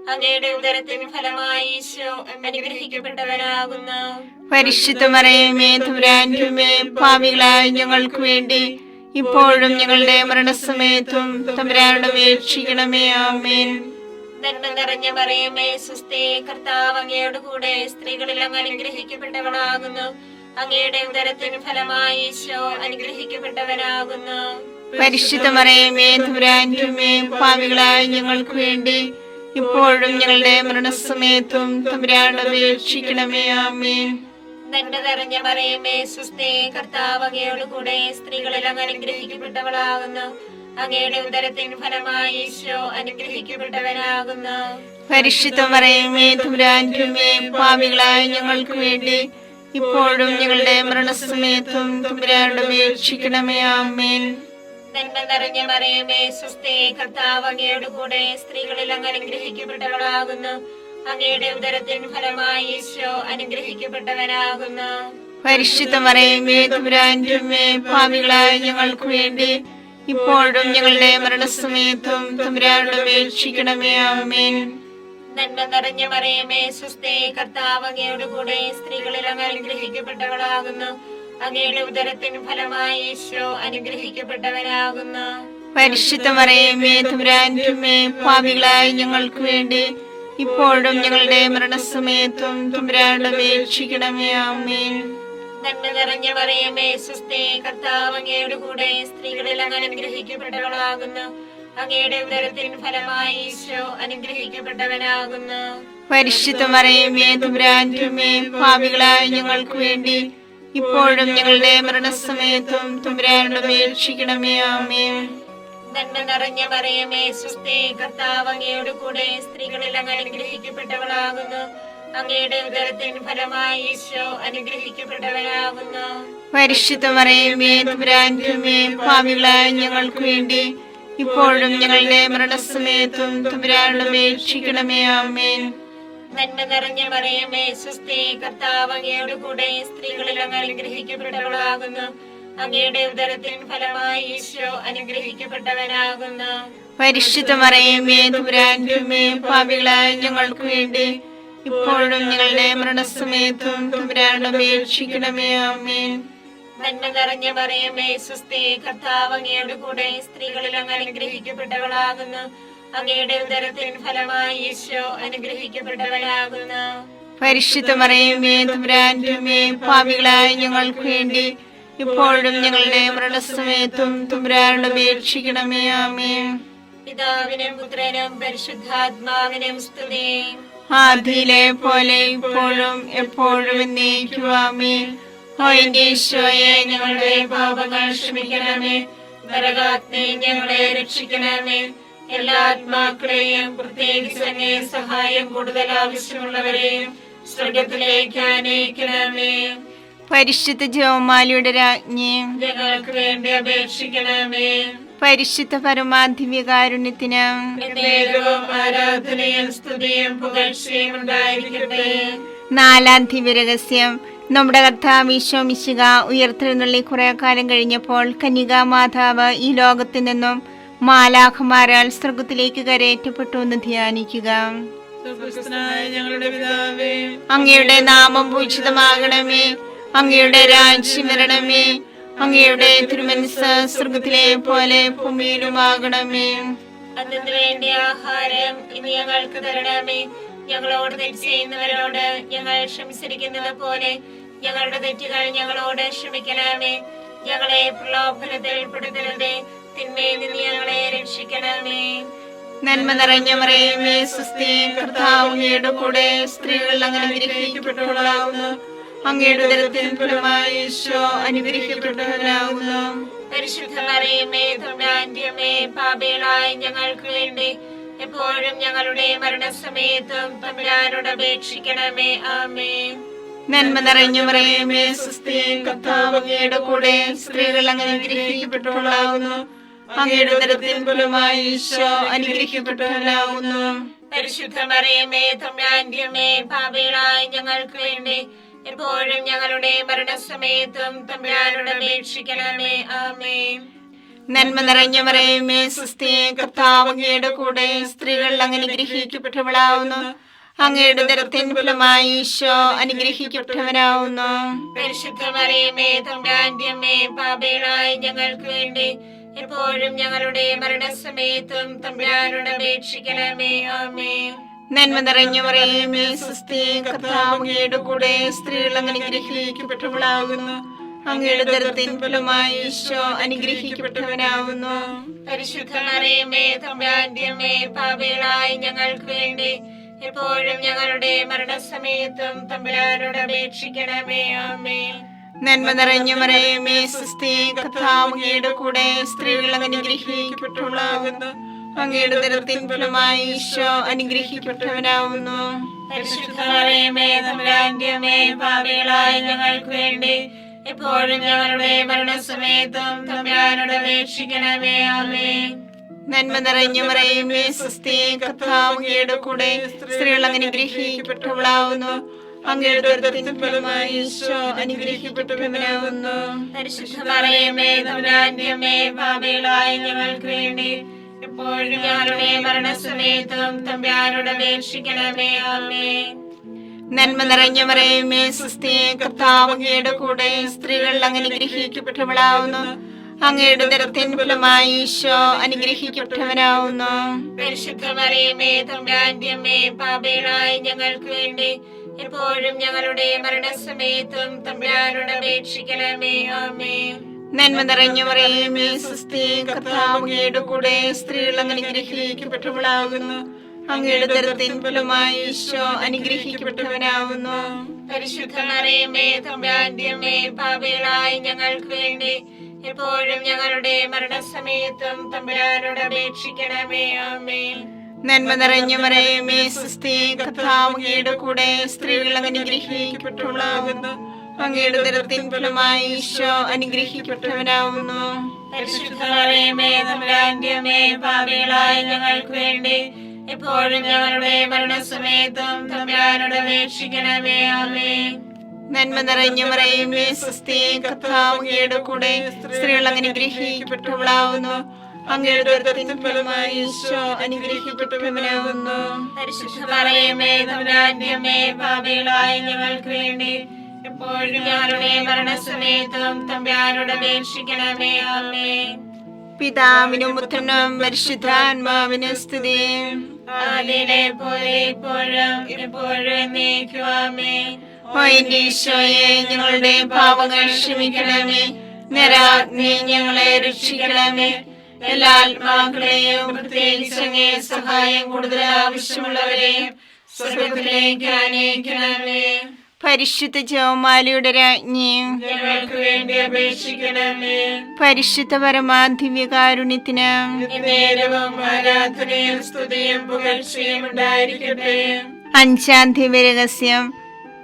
അങ്ങയുടെ ഉദരത്തിൻ ഫലമായി ഈശോ അനുഗ്രഹിക്കപ്പെട്ടവനാകുന്നു. പരിശുദ്ധ മറിയമേ തമ്പുരാന്റെ അമ്മേ, പാപികളായ ഞങ്ങൾക്ക് വേണ്ടി ഇപ്പോഴും ഞങ്ങളുടെ മരണസമയത്തും തമ്പുരാനോട് അപേക്ഷിക്കണമേ. ആമേൻ. നന്മ നിറഞ്ഞ മറിയമേ സ്വസ്തി, കർത്താവ് അങ്ങയോട് കൂടെ, സ്ത്രീകളിൽ അങ്ങ് അനുഗ്രഹിക്കപ്പെട്ടവളാകുന്നു. അങ്ങയുടെ ഉദരത്തിൻ ഫലമായി ഈശോ അനുഗ്രഹിക്കപ്പെട്ടവനാകുന്നു. പരിശുദ്ധ മറിയമേ തമ്പുരാന്റെ അമ്മേ, പാപികളായ ഞങ്ങൾക്ക് വേണ്ടി ഇപ്പോഴും ഞങ്ങളുടെ മരണസമയത്തും തമ്പുരാനോട് അപേക്ഷിക്കണമേ. ആമേൻ. നന്മ നിറഞ്ഞ മറിയമേ സ്വസ്തി, കർത്താവ് അങ്ങയോട് കൂടെ, സ്ത്രീകളിൽ അങ്ങ് അനുഗ്രഹിക്കപ്പെട്ടവളാകുന്നു. അങ്ങയുടെ ഉദരത്തിൻ ഫലമായി ഈശോ അനുഗ്രഹിക്കപ്പെട്ടവനാകുന്നു. പരിശുദ്ധ മറിയമേ തമ്പുരാന്റെ അമ്മേ, പാപികളായ ഞങ്ങൾക്ക് വേണ്ടി ഇപ്പോഴും ഞങ്ങളുടെ മരണസമയത്തും തമ്പുരാനോട് അപേക്ഷിക്കണമേ. ആമേൻ. നന്മ നിറഞ്ഞ മറിയമേ സ്വസ്തി, കർത്താവ് അങ്ങയുടെ കൂടെ സ്ത്രീകളിൽ അങ്ങ് അനുഗ്രഹിക്കപ്പെട്ടവളാകുന്നു. അങ്ങയുടെ ഉദരത്തിൻ ഫലമായി ഈശോ അനുഗ്രഹിക്കപ്പെട്ടവനാകുന്നു. പരിശുദ്ധ മറിയമേ തമ്പുരാന്റെ അമ്മേ, പാപികളായ ഞങ്ങൾക്ക് വേണ്ടി ഇപ്പോഴും ഞങ്ങളുടെ മരണസമയത്തും തമ്പുരാനോട് അപേക്ഷിക്കണമേ. ആമേൻ. നന്മ നിറഞ്ഞ മറിയമേ സ്വസ്തി, കർത്താവ് അങ്ങയുടെ കൂടെ സ്ത്രീകളിൽ അങ്ങ് അനുഗ്രഹിക്കപ്പെട്ടവളാകുന്നു. അങ്ങയുടെ ഉദരത്തിൻ ഫലമായി ഈശോ അനുഗ്രഹിക്കപ്പെട്ടവനാകുന്നു. പരിശുദ്ധ മറിയമേ തമ്പുരാന്റെ അമ്മേ, പാപികളായ ഞങ്ങൾക്ക് വേണ്ടി ഇപ്പോഴും ഞങ്ങളുടെ മരണസമയത്തും തമ്പുരാനോട് അപേക്ഷിക്കണമേ. ആമേൻ. നന്മ നിറഞ്ഞ മറിയമേ സ്വസ്തി, കർത്താവ് അങ്ങയുടെ കൂടെ സ്ത്രീകളിൽ അങ്ങ് അനുഗ്രഹിക്കപ്പെട്ടവളാകുന്നു. അങ്ങയുടെ ഉദരത്തിൻ ഫലമായി ഈശോ അനുഗ്രഹിക്കപ്പെട്ടവനാകുന്നു. പരിശുദ്ധ മറിയമേ തമ്പുരാന്റെ അമ്മേ, പാപികളായ ഞങ്ങൾക്ക് വേണ്ടി ഇപ്പോഴും ഞങ്ങളുടെ മരണസമയത്തും തമ്പുരാനോട് അപേക്ഷിക്കണമേ. ആമേൻ. നന്മ നിറഞ്ഞ മറിയമേ സ്വസ്തി, കർത്താവ് അങ്ങയുടെ കൂടെ സ്ത്രീകളിൽ അങ്ങ് അനുഗ്രഹിക്കപ്പെട്ടവളാകുന്നു. അങ്ങയുടെ ഉദരത്തിൻ ഫലമായി ഈശോ അനുഗ്രഹിക്കപ്പെട്ടവനാകുന്നു. പരിശുദ്ധ മറിയമേ തമ്പുരാന്റെ അമ്മേ, പാപികളായ ഞങ്ങൾക്ക് വേണ്ടി ഇപ്പോഴും ഞങ്ങളുടെ മരണസമയത്തും തമ്പുരാനോട് അപേക്ഷിക്കണമേ. ആമേൻ. നന്മ നിറഞ്ഞ മറിയമേ സ്വസ്തി, കർത്താവ് അങ്ങയുടെ കൂടെ സ്ത്രീകളിൽ അങ്ങ് അനുഗ്രഹിക്കപ്പെട്ടവളാകുന്നു. അങ്ങയുടെ ഉദരത്തിൻ ഫലമായി ഈശോ അനുഗ്രഹിക്കപ്പെട്ടവനാകുന്നു. പരിശുദ്ധ മറിയമേ തമ്പുരാന്റെ അമ്മേ, പാപികളായ ഞങ്ങൾക്ക് വേണ്ടി ഇപ്പോഴും ഞങ്ങളുടെ മരണസമയത്തും തമ്പുരാനോട് അപേക്ഷിക്കണമേ. ആമേൻ. നന്മ നിറഞ്ഞ മറിയമേ സ്വസ്തി, കർത്താവ് അങ്ങയുടെ കൂടെ സ്ത്രീകളിൽ അങ്ങ് അനുഗ്രഹിക്കപ്പെട്ടവളാകുന്നു. അങ്ങയുടെ ഉദരത്തിൻ ഫലമായി ഈശോ അനുഗ്രഹിക്കപ്പെട്ടവനാകുന്നു. പരിശുദ്ധ മറിയമേ തമ്പുരാന്റെ അമ്മേ, പാപികളായ ഞങ്ങൾക്ക് വേണ്ടി ഇപ്പോഴും ഞങ്ങളുടെ മരണസമയത്തും തമ്പുരാനോട് അപേക്ഷിക്കണമേ. ആമേൻ. പിതാവിനും പുത്രനും പരിശുദ്ധാത്മാവിനും സ്തുതി. ആദിയിലെ പോലെ ഇപ്പോഴും എപ്പോഴും എന്നേക്കും. ആമേൻ. ഓ എന്റെ ഈശോയെ, ഞങ്ങളുടെ പാപങ്ങൾ ക്ഷമിക്കണമേ. നരകാഗ്നി ഞങ്ങളെ രക്ഷിക്കണമേ. എല്ലാ ആത്മാക്കളെയും, പ്രത്യേകിച്ച് അങ്ങേ സഹായം കൂടുതൽ ആവശ്യമുള്ളവരെയും സ്വർഗത്തിലേക്ക് ആനയിക്കണമേ. പരിശുദ്ധ ജപമാലയുടെ രാജ്ഞി, ഞങ്ങൾക്ക് വേണ്ടി അപേക്ഷിക്കണമേ. പരിശുദ്ധ പരമാധിവ്യകാരുണ്യത്തിന് എന്നേരവും ആരാധനയും സ്തുതിയും പുകഴ്ചയും ഉണ്ടായിരിക്കട്ടെ. നാലാം ദിവ്യരഹസ്യം. നമ്മുടെ കർത്താവ് ഈശോ മിശിഹ ഉയർത്തെഴുന്നള്ളി കുറെ കാലം കഴിഞ്ഞപ്പോൾ കന്യകാ മാതാവ് ഈ ലോകത്തിൽ നിന്നും മാലാഖമാരാൽ സ്വർഗത്തിലേക്ക് കരയേറ്റപ്പെട്ടു എന്ന് ധ്യാനിക്കുക. ഞങ്ങളുടെ പിതാവേ, അങ്ങയുടെ നാമം പൂജിതമാകണമേ. അങ്ങയുടെ രാജ്യം വരണമേ. അങ്ങയുടെ തിരുമനസ്സ് സ്വർഗത്തിലെ പോലെ ഭൂമിയിലുമാകണമേ. അതിനു വേണ്ടി ആഹാരം ഇനി ഞങ്ങൾക്ക് തരണമേ. ഞങ്ങളോട് തെറ്റ് ചെയ്യുന്നവരോട് ഞങ്ങൾ ക്ഷമിച്ചിരിക്കുന്നത് പോലെ ഞങ്ങളുടെ തെറ്റുകൾ ഞങ്ങളോട് ക്ഷമിക്കണമേ. ഞങ്ങളെ പ്രലോഭനത്തിൽ ഉൾപ്പെടുത്തരുതേ, തിന്മയിൽ നിന്ന് ഞങ്ങളെ രക്ഷിക്കണമേ. നന്മ നിറഞ്ഞ മറിയമേ സ്വസ്തി, കർത്താവ് അങ്ങയുടെ കൂടെ സ്ത്രീകൾ അങ്ങനെ അനുഗ്രഹിക്കപ്പെട്ടവളാകുന്നു. അങ്ങയുടെ ഉദരത്തിൻ ഫലമായി ഈശോ അനുഗ്രഹിക്കപ്പെട്ടവനാകുന്നു. പരിശുദ്ധ മറിയമേ തമ്പുരാന്റെ അമ്മേ, പാപികളായ ഞങ്ങൾക്ക് വേണ്ടി എപ്പോഴും ഞങ്ങളുടെ മരണസമയത്തും തമ്പുരാനോട് അപേക്ഷിക്കണമേ. ആമേൻ. നന്മ നിറഞ്ഞ മറിയമേ സ്വസ്തി, കർത്താവ് അങ്ങയുടെ കൂടെ സ്ത്രീകൾ അങ്ങനെ അനുഗ്രഹിക്കപ്പെട്ടവളാകുന്നു. അങ്ങയുടെ ഉദരത്തിൻ ഫലമായി ഈശോ അനുഗ്രഹിക്കപ്പെട്ടവനാകുന്നു. പരിശുദ്ധ മറിയമേ തമ്പുരാന്റെ അമ്മേ, പാപികളായ ഞങ്ങൾക്ക് വേണ്ടി എപ്പോഴും ഞങ്ങളുടെ മരണസമയത്തും തമ്പുരാനോട് അപേക്ഷിക്കണമേ. ആമേൻ. നന്മ നിറഞ്ഞ മറിയമേ സ്വസ്തി, കർത്താവ് അങ്ങയുടെ കൂടെ സ്ത്രീകൾ അങ്ങനെ അനുഗ്രഹിക്കപ്പെട്ടവളാകുന്നു. അങ്ങയുടെ ഉദരത്തിൻ ഫലമായി ഈശോ അനുഗ്രഹിക്കപ്പെട്ടവനാകുന്നു. പരിശുദ്ധ മറിയമേ തമ്പുരാന്റെ അമ്മേ, പാപികളായ ഞങ്ങൾക്ക് വേണ്ടി എപ്പോഴും ഞങ്ങളുടെ മരണസമയത്തും തമ്പുരാനോട് അപേക്ഷിക്കണമേ. ആമേൻ. നന്മ നിറഞ്ഞ മറിയമേ സ്വസ്തി, കർത്താവ് അങ്ങയുടെ കൂടെ സ്ത്രീകൾ അങ്ങനെ അനുഗ്രഹിക്കപ്പെട്ടവളാകുന്നു. അങ്ങയുടെ ഉദരത്തിൻ ഫലമായി ഈശോ അനുഗ്രഹിക്കപ്പെട്ടവനാകുന്നു. പരിശുദ്ധ മറിയമേ തമ്പുരാന്റെ അമ്മേ, പാപികളായ ഞങ്ങൾക്ക് വേണ്ടി എപ്പോഴും ഞങ്ങളുടെ മരണസമയത്തും തമ്പുരാനോട് അപേക്ഷിക്കണമേ. ആമേൻ. നന്മ നിറഞ്ഞ മറിയമേ സ്വസ്തി, കർത്താവ് അങ്ങയുടെ കൂടെ സ്ത്രീകൾ അങ്ങനെ അനുഗ്രഹിക്കപ്പെട്ടവളാകുന്നു. അങ്ങയുടെ ഉദരത്തിൻ ഫലമായി ഈശോ അനുഗ്രഹിക്കപ്പെട്ടവനാവുന്നു. പരിശുദ്ധ മറിയമേ തമ്പുരാന്റെ അമ്മേ, പാപികളായ ഞങ്ങൾക്ക് വേണ്ടി എപ്പോഴും ഞങ്ങളുടെ മരണസമയത്തും തമ്പുരാനോട് അപേക്ഷിക്കണമേ. ആമേൻ. നന്മ നിറഞ്ഞ മറിയമേ സ്വസ്തി, കർത്താവ് അങ്ങയുടെ കൂടെ സ്ത്രീകൾ അനുഗ്രഹിക്കപ്പെട്ടവളാവുന്നു. അങ്ങയുടെ ഉദരത്തിൻ ഫലമായി ഈശോ അനുഗ്രഹിക്കപ്പെട്ടവനാവുന്നു. പരിശുദ്ധ മറിയമേ തമ്പുരാന്റെ അമ്മേ, പാപികളായ ഞങ്ങൾക്ക് വേണ്ടി എപ്പോഴും ഞങ്ങളുടെ മരണസമയത്തും തമ്പുരാനോട് അപേക്ഷിക്കണമേ. ആമേൻ. നന്മ നിറഞ്ഞ മറിയമേ സ്വസ്തി, കർത്താവ് അങ്ങയുടെ കൂടെ സ്ത്രീകൾ അനുഗ്രഹിക്കപ്പെട്ടവളാവുന്നു. അങ്ങയുടെ ഉദരത്തിൻ ഫലമായി ഈശോ അനുഗ്രഹിക്കപ്പെട്ടവനാവുന്നു. പരിശുദ്ധ മറിയമേ തമ്പുരാന്റെ അമ്മേ, പാപികളായ ഞങ്ങൾക്ക് വേണ്ടി എപ്പോഴും ഞങ്ങളുടെ മരണസമയത്തും തമ്പുരാനോട് അപേക്ഷിക്കണമേ. ആമേൻ. നന്മ നിറഞ്ഞ മറിയമേ സ്വസ്തി, കർത്താവ് അങ്ങയുടെ കൂടെ സ്ത്രീകൾ അനുഗ്രഹിക്കപ്പെട്ടവളാകുന്നു. അങ്ങയുടെ ഉദരത്തിൻ ഫലമായി ഈശോ അനുഗ്രഹിക്കപ്പെട്ടവനാവുന്നു. പരിശുദ്ധ മറിയമേ തമ്പുരാന്റെ അമ്മേ, പാപികളായ ഞങ്ങൾക്ക് വേണ്ടി എപ്പോഴും ഞങ്ങളുടെ മരണസമയത്തും തമ്പുരാനോട് അപേക്ഷിക്കണമേ. ആമേൻ. നന്മ നിറഞ്ഞ മറിയമേ സ്വസ്തി, കർത്താവ് അങ്ങയുടെ കൂടെ സ്ത്രീകൾ അനുഗ്രഹിക്കപ്പെട്ടവളാകുന്നു. അങ്ങയുടെ ഉദരത്തിൻ ഫലമായി ഈശോ അനുഗ്രഹിക്കപ്പെട്ടവനാവുന്നു. പരിശുദ്ധ മറിയമേ തമ്പുരാന്റെ അമ്മേ, പാപികളായ ഞങ്ങൾക്ക് വേണ്ടി എപ്പോഴും ഞങ്ങളുടെ മരണസമയത്തും തമ്പുരാനോട് അപേക്ഷിക്കണമേ. ആമേൻ. നന്മ നിറഞ്ഞ മറിയമേ സ്വസ്തി, കർത്താവ് അങ്ങയുടെ കൂടെ സ്ത്രീകൾ അനുഗ്രഹിക്കപ്പെട്ടവളാവുന്നു. അങ്ങയുടെ ഉദരത്തിൻ ഫലമായി ഈശോ അനുഗ്രഹിക്കപ്പെട്ടവനാവുന്നു. പരിശുദ്ധ മറിയമേ തമ്പുരാന്റെ അമ്മേ, പാപികളായ ഞങ്ങൾക്ക് വേണ്ടി എപ്പോഴും ഞങ്ങളുടെ മരണസമയത്തും തമ്പുരാനോട് അപേക്ഷിക്കണമേ. ആമേൻ. പിതാവിനും പുത്രനും പരിശുദ്ധാത്മാവിനും സ്തുതി. ആദിയിലെ പോലെ ഇപ്പോഴും എപ്പോഴും എന്നേക്കും. ആമേൻ. ഓ എന്റെ ഈശോയെ, ഞങ്ങളുടെ പാപങ്ങൾ ക്ഷമിക്കണമേ. നരാഗ്നി ഞങ്ങളെ രക്ഷിക്കണമേ. എല്ലാ ആത്മാക്കളെയും പ്രത്യേകിച്ച് അങ്ങേ സഹായം കൂടുതൽ ആവശ്യമുള്ളവരെയും സ്വർഗ്ഗത്തിലേക്ക് ആനയിക്കണമേ. പരിശുദ്ധ ജപമാലയുടെ രാജ്ഞിയും ഞങ്ങൾക്ക് വേണ്ടി അപേക്ഷിക്കണമേ. പരിശുദ്ധ പരമാദിവ്യകാരുണ്യത്തിന് നേരവും ആരാധനയും സ്തുതിയും പുകഴ്ചയും ഉണ്ടായിരിക്കട്ടെ. അഞ്ചാം ദിവ്യരഹസ്യം.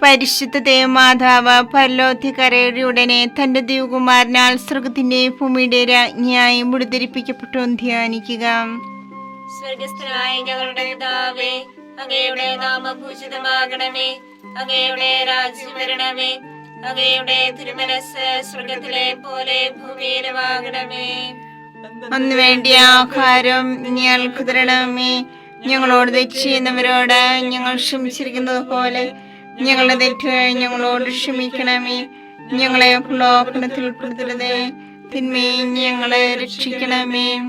പരിശുദ്ധ ദേവമാതാവ് പരലോകത്തിക്കരയുടെ ഉടനെ തന്റെ ദിവകുമാരനാൽ സ്വർഗത്തിന്റെ ഭൂമിയുടെ രാജ്ഞിയായി മുടിധരിപ്പിക്കപ്പെട്ടു ധ്യാനിക്കുക. സ്വർഗസ്ഥനായ ഞങ്ങളുടെ പിതാവേ, അങ്ങയുടെ നാമം പൂജിതമാകണമേ. അങ്ങയുടെ രാജ്യം വരണമേ. അങ്ങയുടെ തിരുമനസ് സ്വർഗത്തിലെ പോലെ ഭൂമിയിലുമാകണമേ. അന്ന് വേണ്ടിയ ആഹാരം ഞങ്ങൾക്ക് തരണമേ. ഞങ്ങളോട് തെറ്റ് ചെയ്യുന്നവരോട് ഞങ്ങൾ ക്ഷമിച്ചിരിക്കുന്നത് പോലെ ഞങ്ങളുടെ തെറ്റുകൾ ഞങ്ങളോട് ക്ഷമിക്കണമേ. ഞങ്ങളെ പ്രലോഭനത്തിൽ ഉൾപ്പെടുത്തരുതേ, തിന്മയെ ഞങ്ങളെ രക്ഷിക്കണമേ.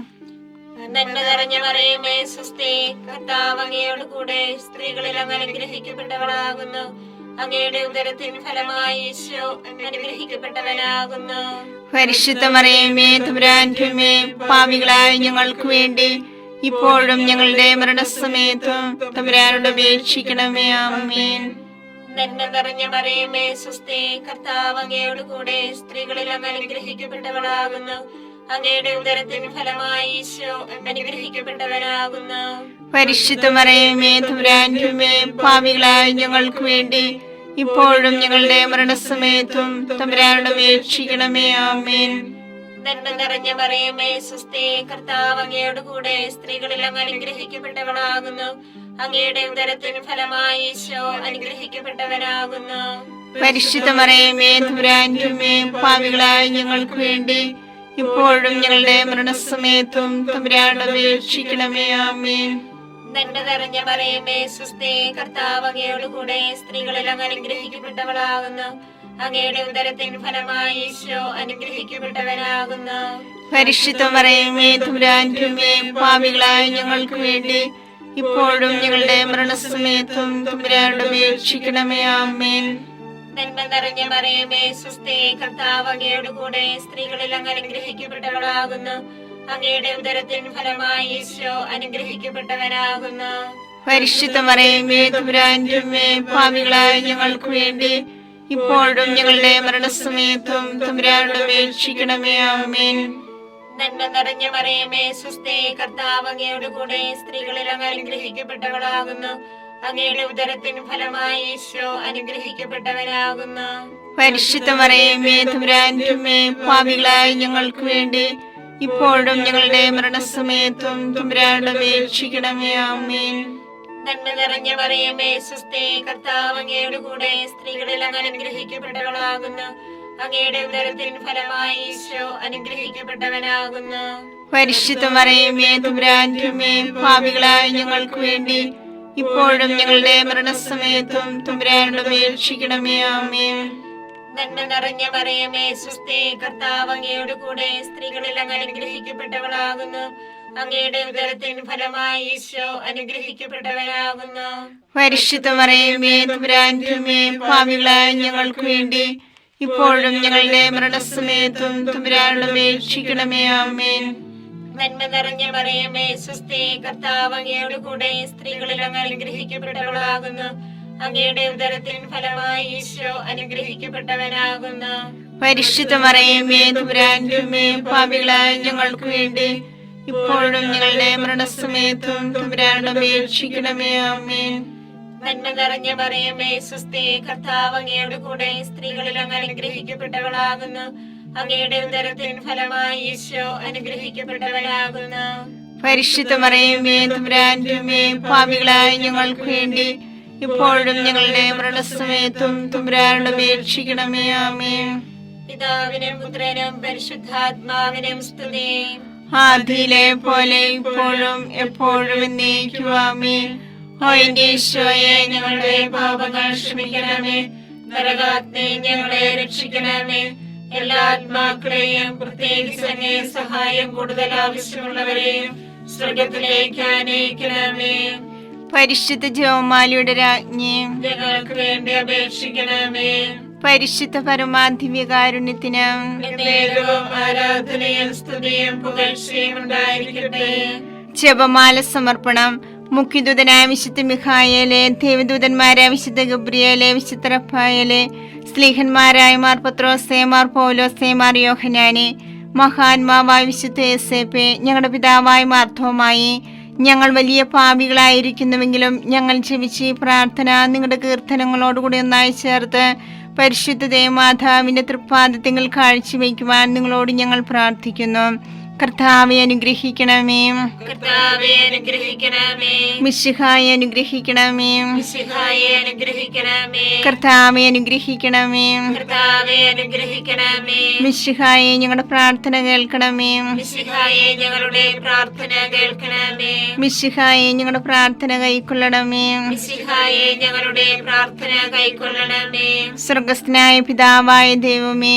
നന്മ നിറഞ്ഞ മറിയമേ സ്വസ്തി, കർത്താവ് അങ്ങയോട് കൂടെ സ്ത്രീകളിൽ അങ്ങ് അനുഗ്രഹിക്കപ്പെട്ടവളാകുന്നു. അങ്ങയുടെ ഉദരത്തിൻ ഫലമായി ഈശോ അനുഗ്രഹിക്കപ്പെട്ടവനാകുന്നു. പരിശുദ്ധ മറിയമേ തമ്പുരാന്റെ അമ്മേ, പാപികളായ ഞങ്ങൾക്ക് വേണ്ടി ഇപ്പോഴും ഞങ്ങളുടെ മരണസമയത്തും തമ്പുരാനോട് അപേക്ഷിക്കണമേ. ആമേൻ. നന്മ നിറഞ്ഞ മറിയമേ സ്വസ്തി, കർത്താവ് അങ്ങയോട് കൂടെ സ്ത്രീകളിൽ അങ്ങ് അനുഗ്രഹിക്കപ്പെട്ടവളാകുന്നു. അങ്ങയുടെ ഉദരത്തിൻ ഫലമായി ഈശോ അനുഗ്രഹിക്കപ്പെട്ടവനാകുന്നു. പരിശുദ്ധ മറിയമേ തമ്പുരാന്റെ അമ്മേ, പാപികളായ ഞങ്ങൾക്ക് വേണ്ടി ഇപ്പോഴും ഞങ്ങളുടെ മരണസമയത്തും തമ്പുരാനോട് അപേക്ഷിക്കണമേ. ആമേൻ. നന്മ നിറഞ്ഞ മറിയമേ സ്വസ്തി, കർത്താവ് അങ്ങയോട് കൂടെ സ്ത്രീകളിൽ അങ്ങ് അനുഗ്രഹിക്കപ്പെട്ടവളാകുന്നു. അങ്ങയുടെ ഉദരത്തിൻ ഫലമായി ഈശോ അനുഗ്രഹിക്കപ്പെട്ടവനാകുന്നു. പരിശുദ്ധ മറിയമേ തമ്പുരാന്റെ അമ്മേ, പാപികളായ ഞങ്ങൾക്ക് വേണ്ടി ഇപ്പോഴും ഞങ്ങളുടെ മരണസമയത്തും തമ്പുരാനോട് അപേക്ഷിക്കണമേ. ആമേൻ. നന്മ നിറഞ്ഞ മറിയമേ സ്വസ്തി, കർത്താവ് അങ്ങയോട് കൂടെ സ്ത്രീകളിൽ അങ്ങ് അനുഗ്രഹിക്കപ്പെട്ടവളാകുന്നു. അങ്ങയുടെ ഉദരത്തിൻ ഫലമായി ഈശോ അനുഗ്രഹിക്കപ്പെട്ടവനാകുന്നു. പരിശുദ്ധ മറിയമേ തമ്പുരാന്റെ അമ്മേ, പാപികളായ ഞങ്ങൾക്ക് വേണ്ടി ഇപ്പോഴും ഞങ്ങളുടെ മരണസമയത്തും തമ്പുരാനോട് അപേക്ഷിക്കണമേ. ആമേൻ. നന്മ നിറഞ്ഞ മറിയമേ സ്വസ്തി, കർത്താവ് അങ്ങയോട് കൂടെ സ്ത്രീകളിൽ അങ്ങ് അനുഗ്രഹിക്കപ്പെട്ടവളാകുന്നു. അങ്ങയുടെ ഉദരത്തിൻ ഫലമായി ഈശോ അനുഗ്രഹിക്കപ്പെട്ടവനാകുന്നു. പരിശുദ്ധ മറിയമേ തമ്പുരാന്റെ അമ്മേ, പാപികളായ ഞങ്ങൾക്ക് വേണ്ടി ഇപ്പോഴും ഞങ്ങളുടെ മരണസമയത്തും തമ്പുരാനോട് അപേക്ഷിക്കണമേ. ആമേൻ. നന്മ നിറഞ്ഞ മറിയമേ സുസ്ഥേ, കർത്താവ് അങ്ങയുടെ കൂടെ സ്ത്രീകളിൽ അങ്ങ് അനുഗ്രഹിക്കപ്പെട്ടവളാകുന്നു. അങ്ങയുടെ ഉദരത്തിൻ ഫലമായി ഈശോ അനുഗ്രഹിക്കപ്പെട്ടവനാകുന്നു. പരിശുദ്ധ മറിയമേ തമ്പുരാന്റെ അമ്മേ, പാപികളായ ഞങ്ങൾക്ക് വേണ്ടി ഇപ്പോഴും ഞങ്ങളുടെ മരണസമയത്തും തമ്പുരാനോട് അപേക്ഷിക്കണമേ. ആമേൻ. നന്മ നിറഞ്ഞ മറിയമേ സുസ്ഥേ, കർത്താവ് അങ്ങയുടെ കൂടെ സ്ത്രീകളിൽ അങ്ങ് അനുഗ്രഹിക്കപ്പെട്ടവളാകുന്നു. അങ്ങയുടെ ഉദരത്തിൻ ഫലമായി ഈശോ അനുഗ്രഹിക്കപ്പെട്ടവനാകുന്നു. പരിശുദ്ധ മറിയമേ തമ്പുരാന്റെ അമ്മേ, പാപികളായ ഞങ്ങൾക്ക് വേണ്ടി ഇപ്പോഴും ഞങ്ങളുടെ മരണസമയത്തും തമ്പുരാനോട് അപേക്ഷിക്കണമേ. ആമേൻ. നന്മ നിറഞ്ഞ മറിയമേ സുസ്ഥേ, കർത്താവ് അങ്ങയുടെ കൂടെ സ്ത്രീകളിൽ അങ്ങ് അനുഗ്രഹിക്കപ്പെട്ടവളാകുന്നു. അങ്ങയുടെ ഉദരത്തിൻ ഫലമായി ഈശോ അനുഗ്രഹിക്കപ്പെട്ടവനാകുന്നു. പരിശുദ്ധ മറിയമേ തമ്പുരാന്റെ അമ്മേ, പാപികളായ ഞങ്ങൾക്ക് വേണ്ടി ഇപ്പോഴും ഞങ്ങളുടെ മരണസമയത്തും തമ്പുരാനോട് അപേക്ഷിക്കണമേ. ആമേൻ. നന്മ നിറഞ്ഞ മറിയമേ സുസ്ഥേ, കർത്താവ് അങ്ങയുടെ കൂടെ സ്ത്രീകളിൽ അങ്ങ് അനുഗ്രഹിക്കപ്പെട്ടവളാകുന്നു. അങ്ങയുടെ ഉദരത്തിൻ ഫലമായി ഈശോ അനുഗ്രഹിക്കപ്പെട്ടവനാകുന്നു. പരിശുദ്ധ മറിയമേ തമ്പുരാന്റെ അമ്മേ, പാപികളായ ഞങ്ങൾക്ക് വേണ്ടി ഇപ്പോഴും ഞങ്ങളുടെ മരണസമയത്തും തമ്പുരാനോട് അപേക്ഷിക്കണമേ. ആമേൻ. നന്മ നിറഞ്ഞ മറിയമേ സുസ്ഥേ, കർത്താവ് അങ്ങയുടെ കൂടെ സ്ത്രീകളിൽ അങ്ങ് അനുഗ്രഹിക്കപ്പെട്ടവളാകുന്നു. അങ്ങയുടെ ഉദരത്തിൻ ഫലമായി ഈശോ അനുഗ്രഹിക്കപ്പെട്ടവനാകുന്നു. പരിശുദ്ധ മറിയമേ തമ്പുരാന്റെ അമ്മേ, പാപികളായ ഞങ്ങൾക്ക് വേണ്ടി ഇപ്പോഴും ഞങ്ങളുടെ മരണസമയത്തും തമ്പുരാനോട് അപേക്ഷിക്കണമേ. ആമേൻ. പിതാവിനും പുത്രനും പരിശുദ്ധാത്മാവിനും സ്തുതി. ആദിയിലെ പോലെ ഇപ്പോഴും എപ്പോഴും എന്നേക്കും. ആമേൻ. ഓ എന്റെ ഈശോയെ, ഞങ്ങളുടെ പാപങ്ങൾ ക്ഷമിക്കണമേ. നരകാഗ്നി ഞങ്ങളെ രക്ഷിക്കണമേ. എല്ലാ ആത്മാക്കളെയും പ്രത്യേകിച്ച് അങ്ങേ സഹായം കൂടുതൽ ആവശ്യമുള്ളവരെയും സ്വർഗത്തിലേക്ക് ആനയിക്കണമേ. പരിശുദ്ധ ജപമാലയുടെ രാജ്ഞി, ഞങ്ങൾക്ക് വേണ്ടി അപേക്ഷിക്കണമേ. പരിശുദ്ധ പരമാധിവ്യകാരുണ്യത്തിന് എന്നേരവും ആരാധനയും സ്തുതിയും പുകഴ്ചയും ഉണ്ടായിരിക്കട്ടെ. ജപമാല സമർപ്പണം. മുഖ്യദൂതനായ വിശുദ്ധ മിഖായേലെ, ദേവദൂതന്മാരായ വിശുദ്ധ ഗബ്രിയേലെ, വിശുദ്ധ റഫായേലെ, സ്ലീഹന്മാരായ മാർ പത്രോസേ, മാർ പൗലോസേ, മാർ യോഹന്നാനെ, മഹാത്മാവായ വിശുദ്ധ യേസേപ്പേ, ഞങ്ങളുടെ പിതാവായ മാർത്തോമായി, ഞങ്ങൾ വലിയ പാപികളായിരിക്കുന്നുവെങ്കിലും ഞങ്ങൾ ജപിച്ച് ഈ പ്രാർത്ഥന നിങ്ങളുടെ കീർത്തനങ്ങളോടുകൂടി ഒന്നായി ചേർത്ത് പരിശുദ്ധ ദേവമാതാവിന്റെ തൃപ്പാദത്തിൽ കാഴ്ചവെക്കുവാൻ നിങ്ങളോട് ഞങ്ങൾ പ്രാർത്ഥിക്കുന്നു. കർത്താവെ അനുഗ്രഹിക്കണമേ. കർത്താവേ അനുഗ്രഹിക്കണമേ. മിശിഹായെ അനുഗ്രഹിക്കണമേ. മിശിഹായെ അനുഗ്രഹിക്കണമേ. കർത്താവെ അനുഗ്രഹിക്കണമേ. കർത്താവേ അനുഗ്രഹിക്കണമേ. മിശിഹായെ ഞങ്ങളുടെ പ്രാർത്ഥന കേൾക്കണമേ. മിശിഹായെ ഞങ്ങളുടെ പ്രാർത്ഥന കേൾക്കണമേ. മിശിഹായെ ഞങ്ങളുടെ പ്രാർത്ഥന കൈക്കൊള്ളണമേ. മിശിഹായെ ഞങ്ങളുടെ പ്രാർത്ഥന കൈക്കൊള്ളണമേ. സ്വർഗസ്ഥനായ പിതാവായ ദൈവമേ,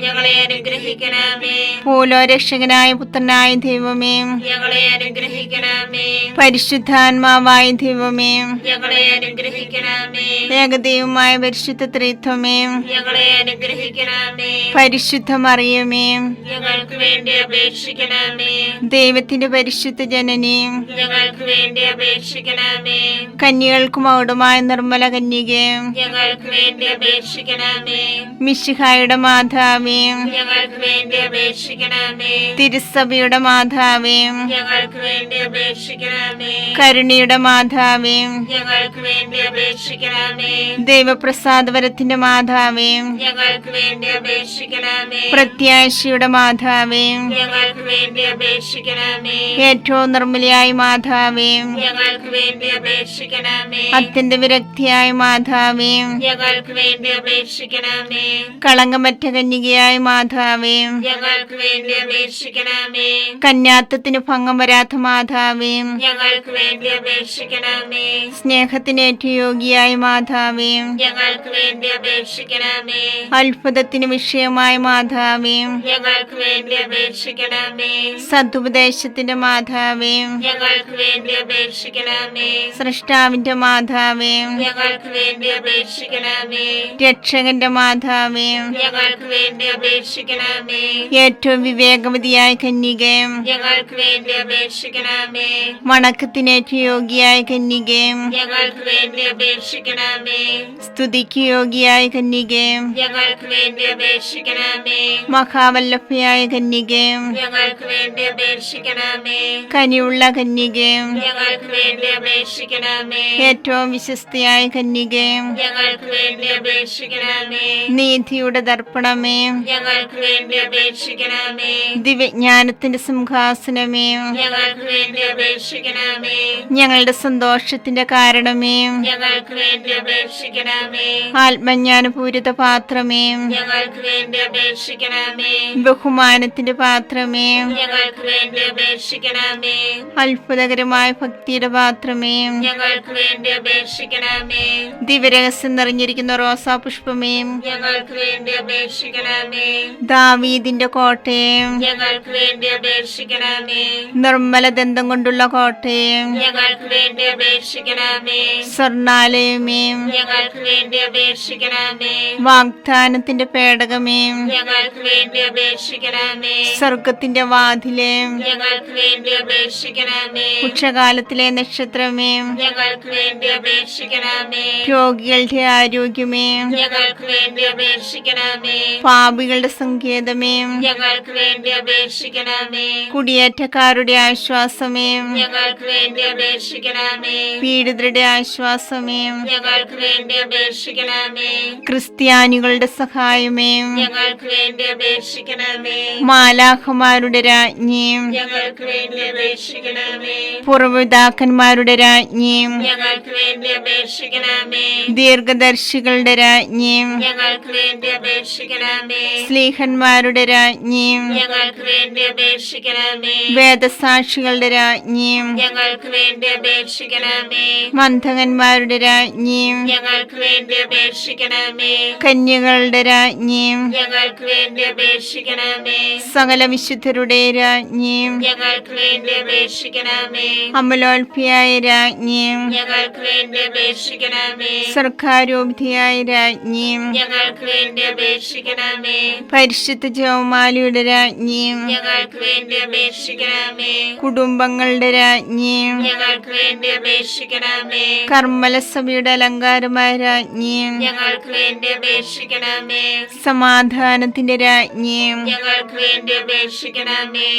ഞങ്ങളെ അനുഗ്രഹിക്കണമേ. പൂലോരക്ഷകനായ പുത്രനായ ദൈവമേ, ഞങ്ങളെ അനുഗ്രഹിക്കണമേ. പരിശുദ്ധാത്മാവായ ദൈവമേ, ഞങ്ങളെ അനുഗ്രഹിക്കണമേ. ഏകദൈവമായ പരിശുദ്ധ ത്രിത്വമേ, ഞങ്ങളെ അനുഗ്രഹിക്കണമേ. പരിശുദ്ധ മറിയമേ, ഞങ്ങൾക്ക് വേണ്ടി അപേക്ഷിക്കണമേ. ദൈവത്തിന്റെ പരിശുദ്ധ ജനനി, ഞങ്ങൾക്ക് വേണ്ടി അപേക്ഷിക്കണമേ. കന്യകൾക്ക് മൗഢമായ നിർമ്മല കന്യകേ, ഞങ്ങൾക്ക് വേണ്ടി അപേക്ഷിക്കണമേ. മിശിഹായുടെ മാതാവേ, ഞങ്ങൾക്ക് വേണ്ടി അപേക്ഷിക്കണമേ. തിരുസഭയുടെ മാതാവേ, ഞങ്ങൾക്ക് വേണ്ടി അപേക്ഷിക്കണമേ. കരുണയുടെ മാതാവേ, ഞങ്ങൾക്ക് വേണ്ടി അപേക്ഷിക്കണമേ. ദൈവപ്രസാദവരത്തിന്റെ മാതാവേ, ഞങ്ങൾക്ക് വേണ്ടി അപേക്ഷിക്കണമേ. പ്രത്യാശയുടെ മാതാവേ, ഞങ്ങൾക്ക് വേണ്ടി അപേക്ഷിക്കണമേ. ഏറ്റവും നിർമ്മലയായ മാതാവേ, ഞങ്ങൾക്ക് വേണ്ടി അപേക്ഷിക്കണമേ. അത്യന്ത വിരക്തിയായ മാതാവേ, ഞങ്ങൾക്ക് വേണ്ടി അപേക്ഷിക്കണമേ. കളങ്കമറ്റ കന്യകയായ മാതാവേ, ഞങ്ങൾക്ക് വേണ്ടി അപേക്ഷിക്കണമേ. കന്യാത്വത്തിന് ഭംഗം വരാത്ത മാതാവേ, ഞങ്ങൾക്ക് വേണ്ടി അപേക്ഷിക്കണമേ. സ്നേഹത്തിന് ഏറ്റവും യോഗ്യയായ മാതാവേ, ഞങ്ങൾക്ക് വേണ്ടി അപേക്ഷിക്കണമേ. അത്ഭുതത്തിന് വിഷയമായ മാതാവേ, ഞങ്ങൾക്ക് വേണ്ടി അപേക്ഷിക്കണമേ. സതുപദേശത്തിന്റെ മാതാവേ, ഞങ്ങൾക്ക് വേണ്ടി അപേക്ഷിക്കണമേ. സൃഷ്ടാവിന്റെ മാതാവേ, ഞങ്ങൾക്ക് വേണ്ടി അപേക്ഷിക്കണമേ. രക്ഷകന്റെ മാതാവേ, ഞങ്ങൾക്ക് വേണ്ടി അപേക്ഷിക്കണമേ. ഏറ്റവും വിവേകവതിയായ കന്യകേ, ഞങ്ങൾക്ക് വേണ്ടി അപേക്ഷിക്കണമേ. വണക്കത്തിനേറ്റ യോഗ്യയായ കന്യകേ, ഞങ്ങൾക്ക് വേണ്ടി അപേക്ഷിക്കണമേ. സ്തുതിക്ക് യോഗ്യയായ കന്യകേ, ഞങ്ങൾക്ക് വേണ്ടി അപേക്ഷിക്കണമേ. മഹാവല്ലഭയായ കന്യകേ, ഞങ്ങൾക്ക് വേണ്ടി അപേക്ഷിക്കണമേ. കനിയുള്ള കന്യകേ, ഞങ്ങൾക്ക് വേണ്ടി അപേക്ഷിക്കണമേ. ഏറ്റവും വിശ്വസ്തയായ കന്യകേ, ഞങ്ങൾക്ക് വേണ്ടി അപേക്ഷിക്കണമേ. നീതിയുടെ ദർപ്പണമേ, ഞങ്ങൾക്ക് വേണ്ടി അപേക്ഷിക്കണമേ. ദിവ്യജ്ഞാനത്തിന്റെ സിംഹാസനമേ, ഞങ്ങൾക്ക് വേണ്ടി അപേക്ഷിക്കണമേ. ഞങ്ങളുടെ സന്തോഷത്തിന്റെ കാരണമേ, ഞങ്ങൾക്ക് വേണ്ടി അപേക്ഷിക്കണമേ. ആത്മജ്ഞാനപൂരിത പാത്രമേ, ഞങ്ങൾക്ക് വേണ്ടി അപേക്ഷിക്കണമേ. ബഹുമാനത്തിന്റെ പാത്രമേ, ഞങ്ങൾക്ക് വേണ്ടി അപേക്ഷിക്കണമേ. അത്ഭുതകരമായ ഭക്തിയുടെ പാത്രമേ, ഞങ്ങൾക്ക് വേണ്ടി അപേക്ഷിക്കണമേ. ദിവ്യരഹസ്യം നിറഞ്ഞിരിക്കുന്ന റോസാ പുഷ്പമേ, ഞങ്ങൾക്ക് വേണ്ടി അപേക്ഷിക്കണമേ. ദാവീദിന്റെ കോട്ടയെ, ഞങ്ങൾക്ക് വേണ്ടി അപേക്ഷിക്കണമേ. നിർമ്മല ദന്തം കൊണ്ടുള്ള കോട്ടയെ, ഞങ്ങൾക്ക് വേണ്ടി അപേക്ഷിക്കണമേ. സ്വർണാലയമേ, ഞങ്ങൾക്ക് വേണ്ടി അപേക്ഷിക്കണമേ. വാഗ്ദാനത്തിന്റെ പേടകമേ, ഞങ്ങൾക്ക് വേണ്ടി അപേക്ഷിക്കണമേ. സ്വർഗത്തിന്റെ വാതിലെ, ഞങ്ങൾക്ക് വേണ്ടി അപേക്ഷിക്കണമേ. ഉച്ചകാലത്തിലെ നക്ഷത്രമേ, ഞങ്ങൾക്ക് വേണ്ടി അപേക്ഷിക്കണമേ. രോഗികളുടെ ആരോഗ്യമേ, ഞങ്ങൾക്ക് വേണ്ടി അപേക്ഷിക്കണമേ. പാപികളുടെ സങ്കേതമേ, ഞങ്ങൾക്ക് വേണ്ടി അപേക്ഷിക്കണമേ. കുടിയേറ്റക്കാരുടെ ആശ്വാസമേ, ഞങ്ങൾക്ക് വേണ്ടി അപേക്ഷിക്കണമേ. പീഡിതരുടെ ആശ്വാസമേ, ഞങ്ങൾക്ക് വേണ്ടി അപേക്ഷിക്കണമേ. ക്രിസ്ത്യാനികളുടെ സഹായമേ, ഞങ്ങൾക്ക് വേണ്ടി അപേക്ഷിക്കണമേ. മാലാഖമാരുടെ രാജ്ഞി, ഞങ്ങൾക്ക് വേണ്ടി അപേക്ഷിക്കണമേ. പൂർവ്വപിതാക്കന്മാരുടെ രാജ്ഞി, ഞങ്ങൾക്ക് വേണ്ടി അപേക്ഷിക്കണമേ. ദീർഘദർശികളുടെ രാജ്ഞി, ഞങ്ങൾക്ക് വേണ്ടി അപേക്ഷിക്കണമേ. സ്ലീഹന്മാരുടെ രാജ്ഞി, ഞങ്ങൾക്ക് വേണ്ടി അപേക്ഷിക്കണമേ. വേദസാക്ഷികളുടെ രാജ്ഞി, ഞങ്ങൾക്ക് വേണ്ടി അപേക്ഷിക്കണമേ. മന്ധകന്മാരുടെ രാജ്ഞി, ഞങ്ങൾക്ക് വേണ്ടി അപേക്ഷിക്കണമേ. കന്യകളുടെ രാജ്ഞി, ഞങ്ങൾക്ക് വേണ്ടി അപേക്ഷിക്കണമേ. സകല വിശുദ്ധരുടെ രാജ്ഞി, ഞങ്ങൾക്ക് വേണ്ടി അപേക്ഷിക്കണമേ. അമലോൽപിയായ രാജ്ഞി, ഞങ്ങൾക്ക് വേണ്ടി അപേക്ഷിക്കണമേ. സർക്കാരോപിധിയായ രാജ്ഞി, ഞങ്ങൾക്ക് വേണ്ടി അപേക്ഷിക്കണമേ. പരിശുദ്ധ ജവമാലിയുടെ രാജ്ഞി, ഞങ്ങൾക്ക് വേണ്ടി അപേക്ഷിക്കണമേ. കുടുംബങ്ങളുടെ രാജ്ഞി, ഞങ്ങൾക്ക് വേണ്ടി അപേക്ഷിക്കണമേ. കർമ്മലസഭയുടെ അലങ്കാരമായ രാജ്ഞി, ഞങ്ങൾക്ക് വേണ്ടി അപേക്ഷിക്കണമേ. സമാധാനത്തിന്റെ രാജ്ഞി, ഞങ്ങൾക്ക് വേണ്ടി അപേക്ഷിക്കണമേ.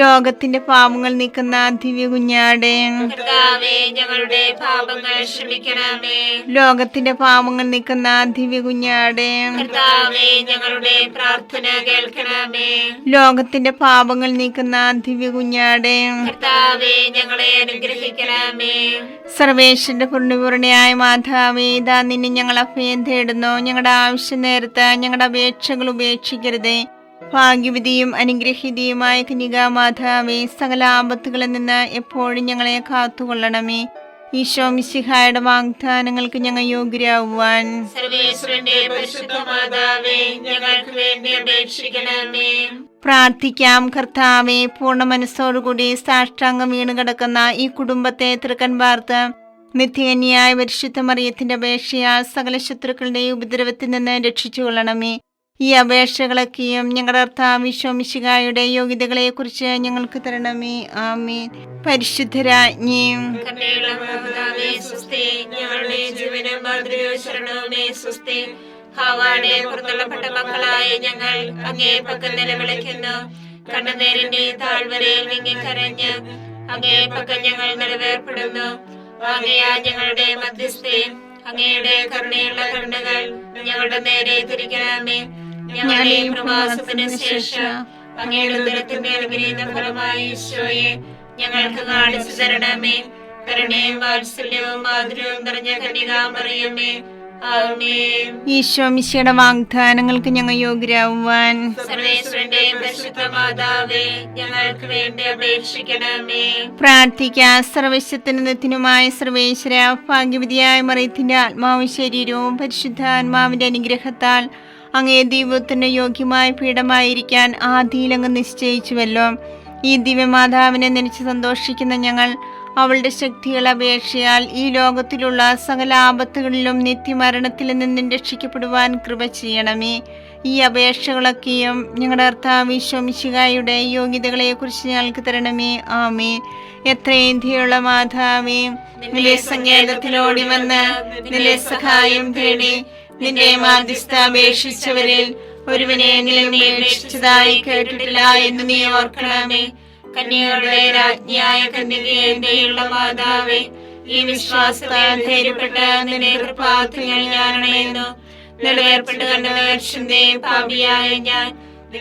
ലോകത്തിന്റെ പാപങ്ങൾ നീക്കുന്ന ദിവ്യ കുഞ്ഞാടെ, കർത്താവേ, ഞങ്ങളുടെ പാപങ്ങൾ ക്ഷമിക്കണമേ. ലോകത്തിന്റെ പാപങ്ങൾ നീക്കുന്ന ദിവ്യ കുഞ്ഞാടെ, കർത്താവേ, ഞങ്ങളുടെ പ്രാർത്ഥന കേൾക്കണമേ. ലോകത്തിന്റെ പാപങ്ങൾ നീക്കുന്ന ദിവ്യ കുഞ്ഞാടെ, കർത്താവേ, ഞങ്ങളെ അനുഗ്രഹിക്കണമേ. സർവേശ്വരന്റെ പൂർണ്ണപൂർണയായ മാതാവേ, ഇതാ നിന്നെ ഞങ്ങൾ അഭയം തേടുന്നു. ഞങ്ങളുടെ ആവശ്യ നേരത്ത് ഞങ്ങളുടെ അപേക്ഷകൾ ഉപേക്ഷിക്കരുതേ. ഭാഗ്യവതിയും അനുഗ്രഹീതയുമായ കന്യകാമാതാവേ, സകല ആപത്തുകളിൽ നിന്ന് എപ്പോഴും ഞങ്ങളെ കാത്തുകൊള്ളണമേ. ഈശോ മിശിഹായുടെ വാഗ്ദാനങ്ങൾക്ക് ഞങ്ങൾ യോഗ്യരാകുവാൻ സർവേശ്വരന്റെ പരിശുദ്ധ മാതാവേ, ഞങ്ങൾക്ക് വേണ്ടി അപേക്ഷിക്കണമേ. പ്രാർത്ഥിക്കാം. കർത്താവേ, പൂർണ്ണ മനസ്സോടുകൂടി സാഷ്ടാംഗം വീണ് കിടക്കുന്ന ഈ കുടുംബത്തെ തൃക്കൻ പാർത്ത് നിത്യകന്യായ പരിശുദ്ധ മറിയത്തിന്റെ അപേക്ഷയാൽ സകല ശത്രുക്കളുടെയും ഉപദ്രവത്തിൽ നിന്ന് രക്ഷിച്ചു കൊള്ളണമേ. ഈ അപേക്ഷകളൊക്കെയും ഞങ്ങളുടെ കർത്താവ് ഈശോ മിശിഹായുടെ യോഗ്യതകളെ കുറിച്ച് ഞങ്ങൾക്ക് തരണമേ. ആമേൻ. പരിശുദ്ധരാജ്ഞി, കരുണയുള്ള മാതാവേ, സ്വസ്തി. ഞങ്ങളുടെ ജീവനും മാതൃകയും ശരണവുമേ, സ്വസ്തി. ഹവ്വായുടെ പുറത്തള്ളപ്പെട്ട മക്കളായ ഞങ്ങൾ അങ്ങേ പക്കൽ നിലവിളിക്കുന്നു. കണ്ണുനീരിന്റെ താഴ്വരയിൽ വിങ്ങിക്കരഞ്ഞ് അങ്ങേ പക്കൽ ഞങ്ങൾ നിലവേർപ്പെടുന്നു. ആകയാ ഞങ്ങളുടെ മധ്യസ്ഥേ, അങ്ങയുടെ കരുണയുള്ള കണ്ണുകൾ ഞങ്ങളുടെ നേരെ തിരിക്കണമേ. ഞങ്ങളുടെ പ്രവാസത്തിന് ശേഷം അങ്ങയുടെ ഉദരത്തിന്റെ അനുഗ്രഹീത ഫലമായി ഈശോയെ ഞങ്ങൾക്ക് കാണിച്ചു തരണമേ. കരുണയും വാത്സല്യവും മാധുര്യവും നിറഞ്ഞ കന്യകാമറിയമേ, ആമേൻ. ഈശോ മിശിഹായുടെ വാഗ്ദാനങ്ങൾക്ക് ഞങ്ങൾ യോഗ്യരാകുവാൻ സർവേശ്വരന്റെ പരിശുദ്ധ മാതാവേ, ഞങ്ങൾക്ക് വേണ്ടി അപേക്ഷിക്കണമേ. പ്രാർത്ഥിക്കാം. സർവശക്തനുമായ സർവേശ്വര, ഭാഗ്യവതിയായ മറിയത്തിന്റെ ആത്മാവും ശരീരവും പരിശുദ്ധാത്മാവിന്റെ അനുഗ്രഹത്താൽ അങ്ങേ ദൈവത്തിന് യോഗ്യമായ പീഠമായിരിക്കാൻ ആദിയിലങ്ങ് നിശ്ചയിച്ചുവല്ലോ. ഈ ദിവ്യമാതാവിനെ നനച്ച് സന്തോഷിക്കുന്ന ഞങ്ങൾ അവളുടെ ശക്തിയുള്ള അപേക്ഷയാൽ ഈ ലോകത്തിലുള്ള സകല ആപത്തുകളിലും നിത്യമരണത്തിൽ നിന്നും രക്ഷിക്കപ്പെടുവാൻ കൃപ ചെയ്യണമേ. ഈ അപേക്ഷകളൊക്കെയും ഞങ്ങളുടെ കർത്താവ് ഈശോ മിശിഹായുടെ യോഗ്യതകളെ കുറിച്ച് ഞങ്ങൾക്ക് തരണമേ. ആമേൻ. എത്രയും ധീയുള്ള മാതാവേ, നിന്റെ സങ്കേതത്തിലോടി വന്ന് നിന്റെ സഹായം തേടി നിന്റെ മാധ്യസ്ഥ അപേക്ഷിച്ചവരിൽ ഒരുവനെ നീ അപേക്ഷിച്ചതായി കേട്ടിട്ടില്ല എന്ന് നീ ഓർക്കണമേ. കന്യകളുടെ രാജ്ഞിയായ കന്യകയെ ദയുള്ള മാതാവേ, ഈ വിശ്വാസത്താൽ ധൈര്യപ്പെട്ട് നിന്റെ കൃപാർത്ഥങ്ങൾ ഞാനണയുന്നു. നിലവേർപ്പെട്ട് കണ്ട നേർച്ചന്റെ പാപിയായ ഞാൻ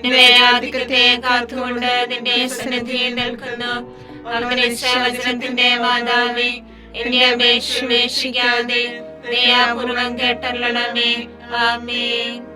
നിന്റെ ആധിക്യത്തെ കാത്തുകൊണ്ട് നിന്റെ സന്നിധിയിൽ നിൽക്കുന്നു. അങ്ങനെ വചനത്തിന്റെ മാതാവേ, എന്റെ അപേക്ഷ ഉപേക്ഷിക്കാതെ ദയാപൂർവം കേട്ടല്ലണമേ. ആമേൻ.